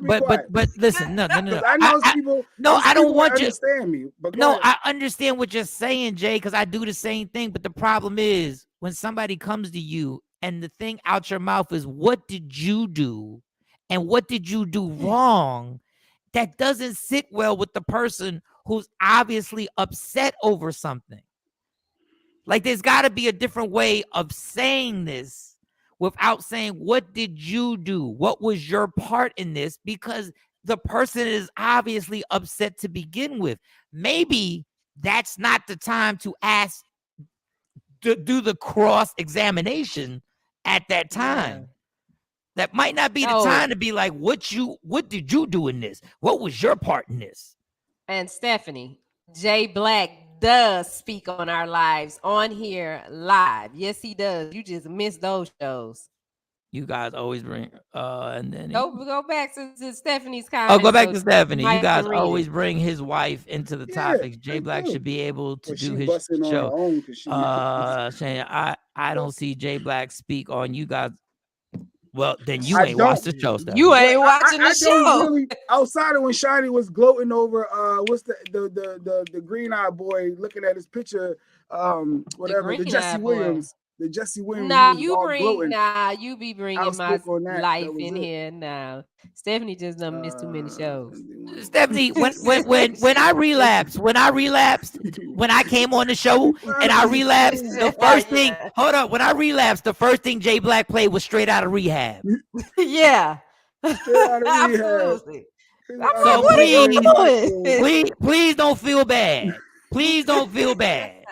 listen, no. I know people. I don't want you to understand me. No, I understand what you're saying, Jay, because I do the same thing. But the problem is when somebody comes to you and the thing out your mouth is, "What did you do?" and "What did you do wrong?" That doesn't sit well with the person who's obviously upset over something. Like there's got to be a different way of saying this. Without saying, what did you do? What was your part in this? Because the person is obviously upset to begin with. Maybe that's not the time to ask, to do the cross-examination at that time. Yeah. That might not be the time to be like, what did you do in this? What was your part in this? And Stephanie, Jay Black does speak on our lives on here live. Yes, he does. You just missed those shows. You guys always bring and then go back to Stephanie's comment. Oh, go back to Stephanie. You guys always bring his wife into the topics. Jay Black should be able to do his show. Shane, I don't see Jay Black speak on you guys. Well, then you ain't watched the show. Stephanie. You ain't watching the show. Really, outside of when Shiny was gloating over what's the green eye boy looking at his picture, whatever, the Jesse Williams. the Jesse Williams. Nah, he was you be I bringing was my quick on that. life That was in it. here now. Stephanie just done missed too many shows. Stephanie, when I relapsed, when I came on the show and I relapsed, the first thing, hold up, when I relapsed, the first thing Jay Black played was Straight Outta Rehab. Yeah. Straight Outta Rehab. Absolutely. I'm like, So what are you doing? please don't feel bad. Please don't feel bad.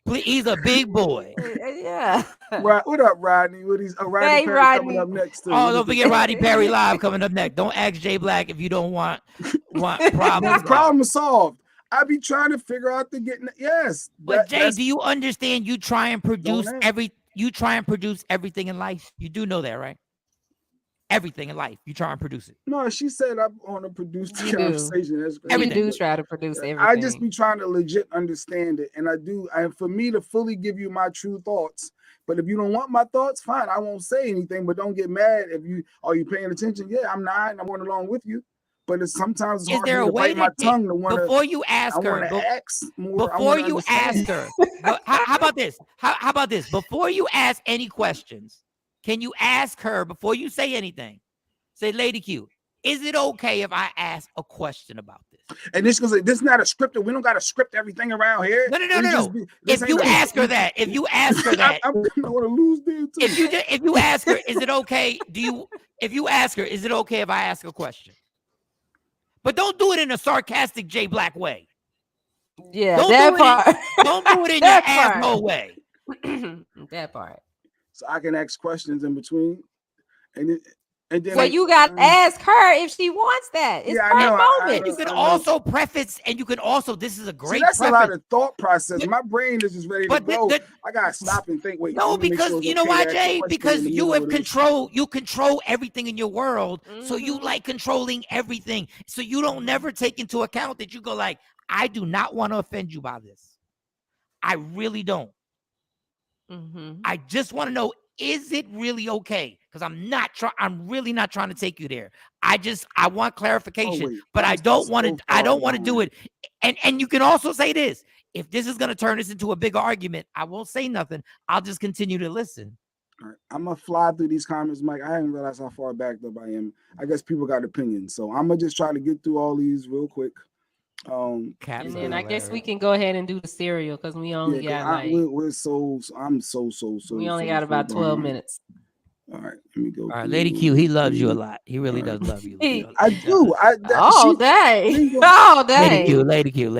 Please, he's a big boy. Yeah. Right. What up, Rodney? What he's Rodney Hey, Perry Rodney. coming up next too. Oh, don't forget Rodney Perry live coming up next. Don't ask Jay Black if you don't want problems. Problem solved. I be trying to figure out the getting. Yes. But Jay, do you understand? You try and produce everything in life. You do know that, right? Everything in life, you try and produce it. No, she said I want to produce the You conversation. That's great. Everything. You do try to produce everything. I just be trying to legit understand it, and I do. And for me to fully give you my true thoughts. But if you don't want my thoughts, fine. I won't say anything. But don't get mad if you are you paying attention. Yeah, I'm not. And I'm going along with you. But it's sometimes it's hard for me to bite my tongue to want to. Before you ask her, before you ask her, how about this? How about this? Before you ask any questions, can you ask her before you say anything? Say, Lady Q, is it okay if I ask a question about this? And this goes, this is not a script. We don't got to script everything around here. No. If you ask her that, I'm gonna lose there too. If you ask her, is it okay? If you ask her, is it okay if I ask a question? But don't do it in a sarcastic Jay Black way. Yeah, that part. Don't do it in your asshole way. That part. So I can ask questions in between, and then. So you got to ask her if she wants that. It's her moment. You can also preface, and you can also. This is a great. That's preface. a lot of thought process. My brain is just ready to go. I gotta stop and think. Wait, no, because you know why, Jay? Because you have control. You control everything in your world, so you like controlling everything. So you don't never take into account that you go like, I do not want to offend you by this. I really don't. I just want to know, is it really okay? Because I'm really not trying to take you there. I want clarification, but I don't want to do it. And you can also say this: if this is going to turn this into a bigger argument, I won't say nothing. I'll just continue to listen. All right. I'm gonna fly through these comments, Mike. I didn't realize how far back up I am. I guess people got opinions, so I'm gonna just try to get through all these real quick. And then I guess we can go ahead and do the cereal because we only got I'm so we only got about 12 minutes. All right, let me go. All right, Lady Q, he loves you a lot. He really does love you. I do. All day. Lady Q.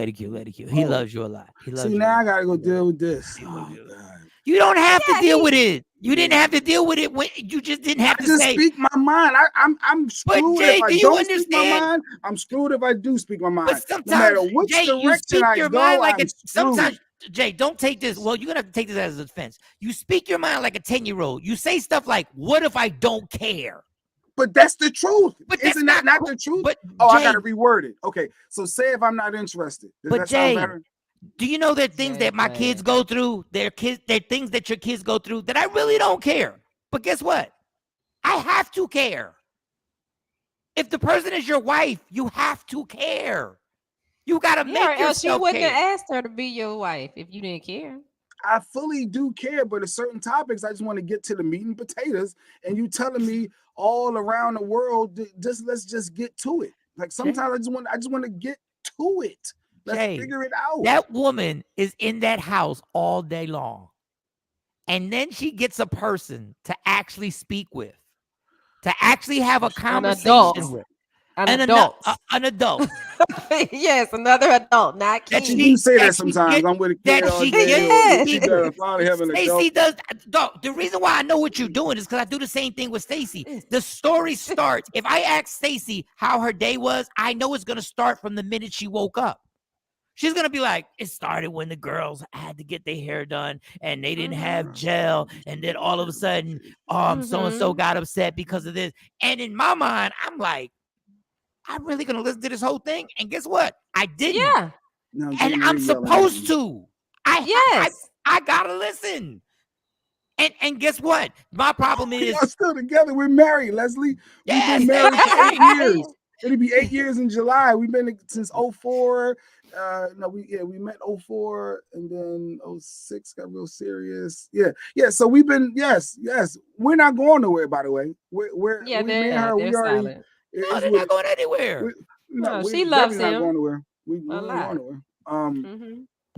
He loves you a lot. He loves you. Now I gotta go deal with this. Oh, God. You don't have to deal with it. You didn't have to deal with it when you just didn't have to say. Speak my mind. I'm screwed Jay, if I don't speak my mind. I'm screwed if I do speak my mind. But sometimes, no matter which Jay, direction I go, I'm sometimes, Jay, don't take this. Well, you're gonna have to take this as a defense. You speak your mind like a 10-year-old. You say stuff like, "What if I don't care?" But that's the truth. But isn't that not the truth? But Jay, I gotta reword it. Okay, so say if I'm not interested. Does that sound better? Do you know there are things that my kids go through? There are things that your kids go through that I really don't care. But guess what? I have to care. If the person is your wife, you have to care. You gotta make yourself else you wouldn't care. have asked her to be your wife if you didn't care. I fully do care, but at certain topics, I just want to get to the meat and potatoes. And you telling me all around the world, let's just get to it. Like sometimes I just want to get to it. Let's figure it out. That woman is in that house all day long. And then she gets a person to actually speak with, to actually have a conversation with. An adult. Yes, another adult, not kids. You say that sometimes. I'm with a kid all day. Stacey does. The reason why I know what you're doing is because I do the same thing with Stacey. The story starts. If I ask Stacey how her day was, I know it's going to start from the minute she woke up. She's going to be like, it started when the girls had to get their hair done and they didn't have gel. And then all of a sudden, so-and-so got upset because of this. And in my mind, I'm like, I'm really going to listen to this whole thing. And guess what? I didn't. Yeah. And I'm supposed to. I got to listen. And guess what? My problem is. We're still together. We're married, Leslie. We've been married for 8 years. It'll be 8 years in July. We've been since 04. We met 04 and then 06 got real serious. Yeah. So we've been yes. We're not going nowhere, by the way. We're Yeah, me and her. We already. solid. No, they're not going anywhere. No, she we're loves definitely not him going nowhere. We a ain't going lot. nowhere.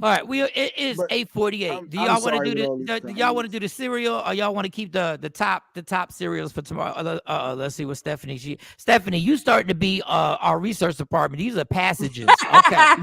All right, it is But 8:48. Do I'm y'all want to sorry do with all these the? Do y'all want to comments. do the cereal, or y'all want to keep the top cereals for tomorrow? Let's see what Stephanie. Stephanie, you starting to be our research department. These are passages. Okay.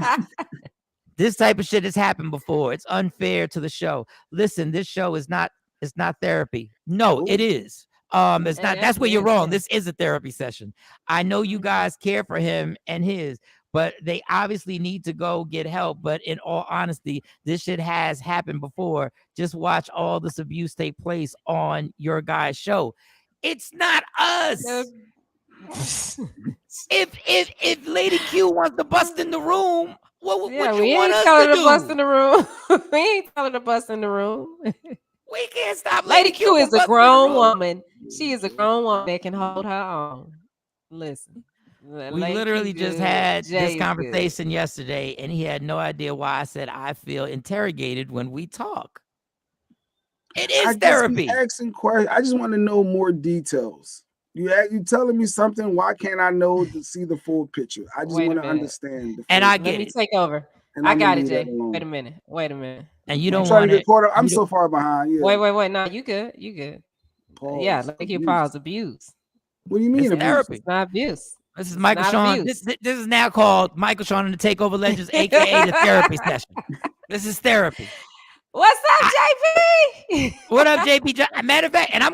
This type of shit has happened before. It's unfair to the show. Listen, this show is not. It's not therapy. No, it is. It's not. That's where you're wrong. This is a therapy session. I know you guys care for him and his, but they obviously need to go get help. But in all honesty, this shit has happened before. Just watch all this abuse take place on your guy's show. It's not us. If Lady Q wants to bust in the room, what you we want ain't us telling to her to bust in do? the room. We ain't telling her to bust in the room. We can't stop Lady Lady Q Q is from a busting in the grown room. woman. She is a grown woman that can hold her own. Listen. We literally just had this conversation yesterday, and he had no idea why I said I feel interrogated when we talk. It is therapy. Asking questions. I just want to know more details. You telling me something? Why can't I know to see the full picture? I just want to understand. And I get Let me take over. And I got it, Jay. Wait a minute. And you don't trying want to get caught up. I'm so far behind. Yeah. Wait. No, you good. Pause. Yeah, like you pause. Abuse. What do you mean it's abuse? therapy? It's not abuse. This is Michael Shawn. This is now called Michael Shawn and the TakeOver Legends, aka the therapy session. This is therapy. What's up, JP? What up, JP? Matter of fact, and I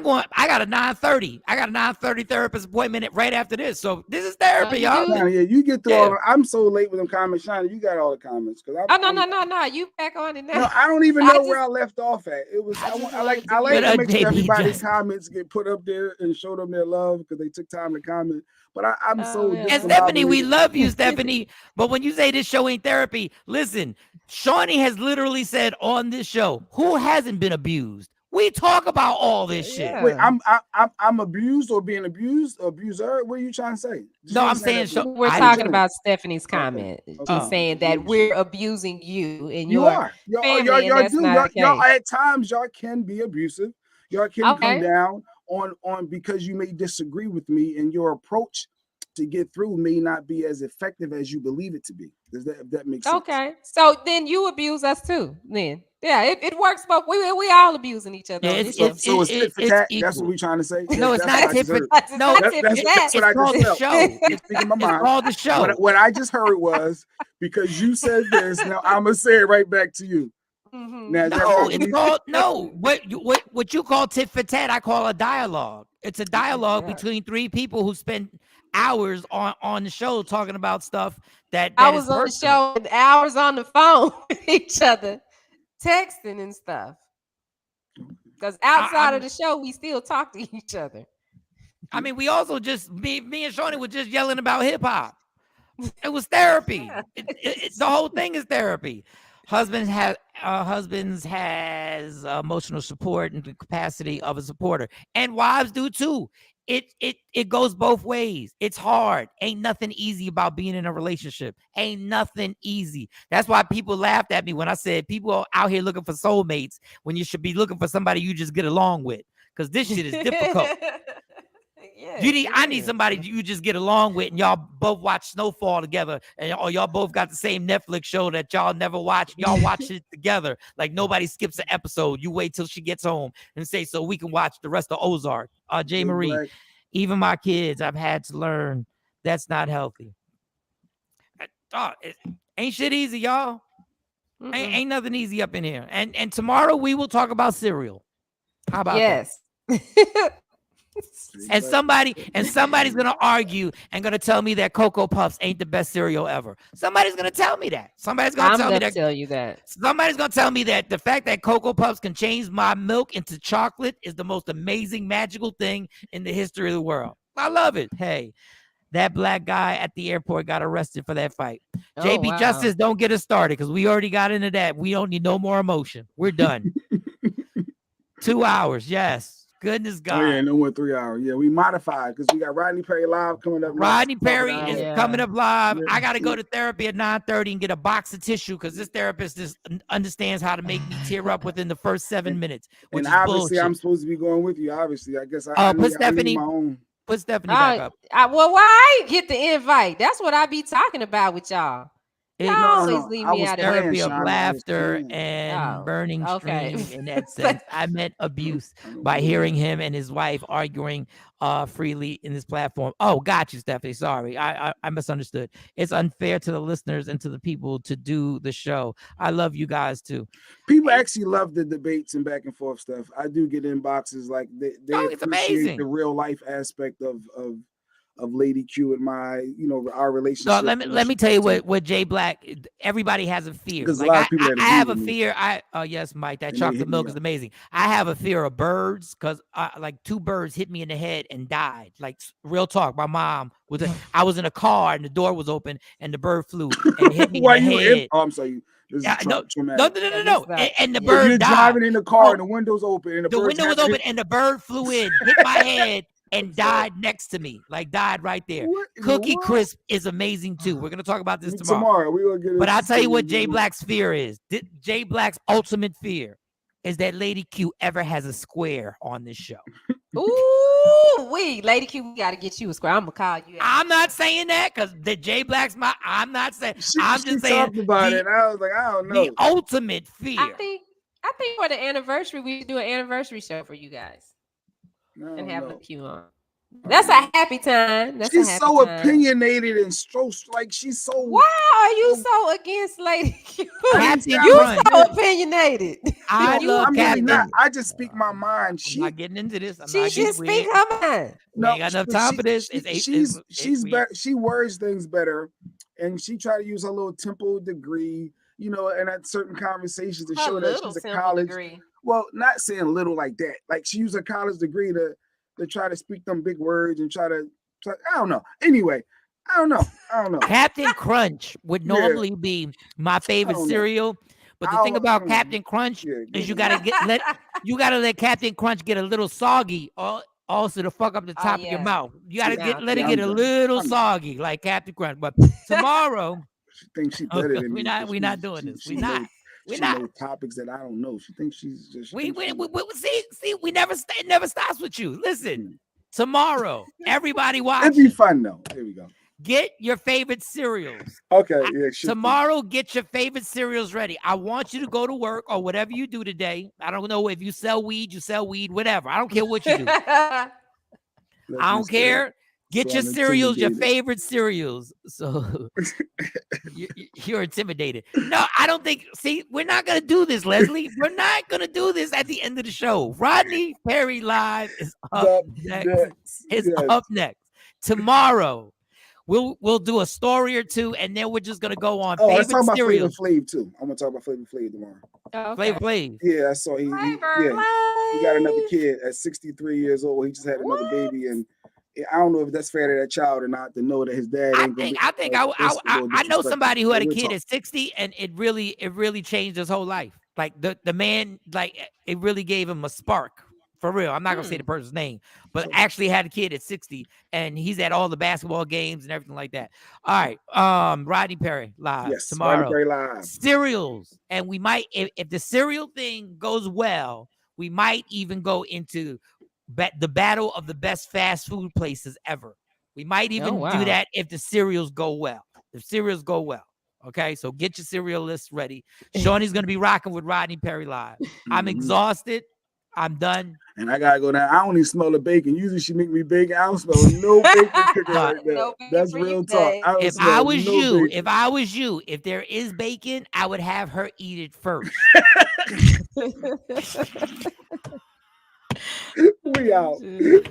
got a 9:30. I got a 9:30 therapist appointment right after this. So this is therapy, y'all. Yeah, you get through all. I'm so late with them comments, Shana. You got all the comments because no. You back on it now. No, I don't even know where I left off at. It was I like to make sure everybody's comments get put up there and show them their love because they took time to comment. But I'm so. And Stephanie, we love you, Stephanie. But when you say this show ain't therapy, listen, Shawnee has literally said on this show, who hasn't been abused? We talk about all this shit. Wait, I'm abused or being abused, abuser. What are you trying to say? No, I'm saying we're talking about Stephanie's comment. She's saying that we're abusing you and you are. Y'all at times y'all can be abusive. Y'all can come down on because you may disagree with me and your approach to get through may not be as effective as you believe it to be. Does that if that makes sense? Okay, so then you abuse us too. Then it works, but we all abusing each other. Yeah, so it's tit for tat. That's what we're trying to say. No, it's not tit for tat. No, that's what I just felt. Show. It's called the show. What I just heard was because you said this. Now I'm gonna say it right back to you. Now, no, it's called no. What you call tit for tat, I call a dialogue. It's a dialogue between three people who spend hours on the show talking about stuff that I was on the show and hours on the phone with each other, texting and stuff. Because outside of the show, we still talk to each other. I mean, we also just me and Shawnee were just yelling about hip hop. It was therapy. The whole thing is therapy. Husbands has emotional support and the capacity of a supporter, and wives do too. It goes both ways. It's hard. Ain't nothing easy about being in a relationship. Ain't nothing easy. That's why people laughed at me when I said people are out here looking for soulmates when you should be looking for somebody you just get along with. Because this shit is difficult. I need somebody you just get along with, and y'all both watch Snowfall together, or y'all both got the same Netflix show that y'all never watch. Y'all watch it together. Like nobody skips an episode. You wait till she gets home and say, so we can watch the rest of Ozark. J. Marie, even my kids, I've had to learn that's not healthy. Ain't shit easy, y'all. Ain't nothing easy up in here. And tomorrow we will talk about cereal. How about that? And somebody's gonna argue and gonna tell me that Cocoa Puffs ain't the best cereal ever. Somebody's gonna tell me that. Somebody's gonna tell you that. Somebody's gonna tell me that the fact that Cocoa Puffs can change my milk into chocolate is the most amazing, magical thing in the history of the world. I love it. Hey, that black guy at the airport got arrested for that fight. JB Justice, don't get us started because we already got into that. We don't need no more emotion. We're done. 2 hours, yes. Goodness God. Oh yeah, no more 3 hours. Yeah, we modified because we got Rodney Perry live coming up. Rodney next. Perry is coming up live. Yeah. I got to go to therapy at 9:30 and get a box of tissue because this therapist just understands how to make me tear up within the first 7 minutes. Which And is obviously, bullshit. I'm supposed to be going with you. Obviously, I guess I need my own. Put Stephanie back up. Well, why I ain't get the invite? That's what I be talking about with y'all. Y'all always leave me out of therapy it. of laughter and burning stream in that sense. I meant abuse by hearing him and his wife arguing freely in this platform. Oh, got you, Stephanie. Sorry. I misunderstood. It's unfair to the listeners and to the people to do the show. I love you guys too. People actually love the debates and back and forth stuff. I do get inboxes like they it's appreciate amazing. the real life aspect of Lady Q and my, our relationship. So let me tell you what Jay Black. Everybody has a fear. Because like a lot of people I have a fear. Yes, Mike. That chocolate milk is amazing. I have a fear of birds because like 2 birds hit me in the head and died. Like real talk. My mom was. I was in a car and the door was open and the bird flew and hit me in the head. I'm sorry. This is traumatic. No. And the bird you're died. Driving in the car and the window's open. And the window was open and the bird flew in, hit my head. And died next to me, like died right there. Cookie Crisp is amazing too. We're gonna talk about this tomorrow. We're gonna get but I'll tell you what Jay Black's fear is. Jay Black's ultimate fear is that Lady Q ever has a square on this show. Ooh, Lady Q, we gotta get you a square. I'm gonna call you. I'm not saying that because the Jay Black's I'm not saying. I'm just saying talked about it. And I was like, I don't know. The ultimate fear. I think for the anniversary, we should do an anniversary show for you guys. And have the Q on. That's a happy time. She's so opinionated and like she's so. Why are you so against Lady Q? You so opinionated. I love Captain. I just speak my mind. I'm not getting into this. She just speak her mind. No, ain't got enough time for this. She words things better, and she try to use her little temple degree, and at certain conversations to show that she's a college degree. Well, not saying little like that. Like she used a college degree to try to speak them big words and try to I don't know. Anyway, I don't know. Captain Crunch would normally be my favorite cereal, but the thing about Captain Crunch is you gotta let Captain Crunch get a little soggy, also to fuck up the top of your mouth. You gotta let it get a little soggy like Captain Crunch. But tomorrow, she thinks she's better than me. We're not doing this. We're not. We're not topics that I don't know. She thinks she's just. We never it never stops with you. Listen, tomorrow, everybody watch. It'd be fun though. Here we go. Get your favorite cereals. Okay. Yeah. Tomorrow, get your favorite cereals ready. I want you to go to work or whatever you do today. I don't know if you sell weed, whatever. I don't care what you do. I don't care. Get your cereals, your favorite cereals. So you're intimidated. No, I don't think. See, we're not going to do this, Leslie. We're not going to do this at the end of the show. Rodney Perry Live is up next. Up next. Tomorrow, we'll do a story or two, and then we're just going to go on favorite cereals. Flavor Flav too. I'm going to talk about Flavor Flav tomorrow. Oh, okay. Flavor Flav. Yeah, I saw he got another kid at 63 years old. He just had another baby, and I don't know if that's fair to that child or not to know that his dad. I know somebody who had a kid at 60, and it really changed his whole life. Like the man, like it really gave him a spark for real. I'm not gonna say the person's name, but actually had a kid at 60, and he's at all the basketball games and everything like that. All right, Rodney Perry Live tomorrow. Rodney Perry Live. Cereals, and we might if the cereal thing goes well, we might even go into the battle of the best fast food places ever. We might even do that if the cereals go well. If cereals go well. Okay, so get your cereal list ready. Shawnee's going to be rocking with Rodney Perry Live. I'm exhausted. I'm done. And I got to go down. I don't even smell the bacon. Usually she make me bacon. I don't smell no bacon cooking right now. That's real talk. If I was you, if there is bacon, I would have her eat it first. We out.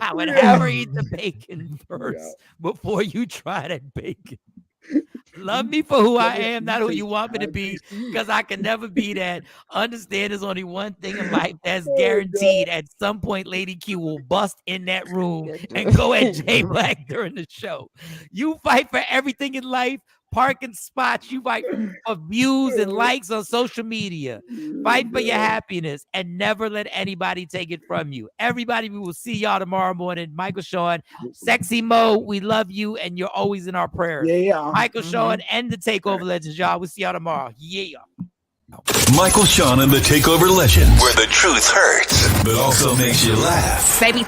I would have her eat the bacon first before you try that bacon. Love me for who I am, not who you want me to be, because I can never be that. Understand there's only one thing in life that's guaranteed. At some point, Lady Q will bust in that room and go at Jay Black during the show. You fight for everything in life. parking spots. You fight for views and likes on social media. Fight for your happiness and never let anybody take it from you. Everybody, we will see y'all tomorrow morning. Michael Shawn, Sexy Mo, we love you and you're always in our prayers. Yeah. Michael Shawn and the TakeOver Legends, y'all. We'll see y'all tomorrow. Yeah. Michael Shawn and the TakeOver Legends, where the truth hurts, but also makes you laugh. Baby,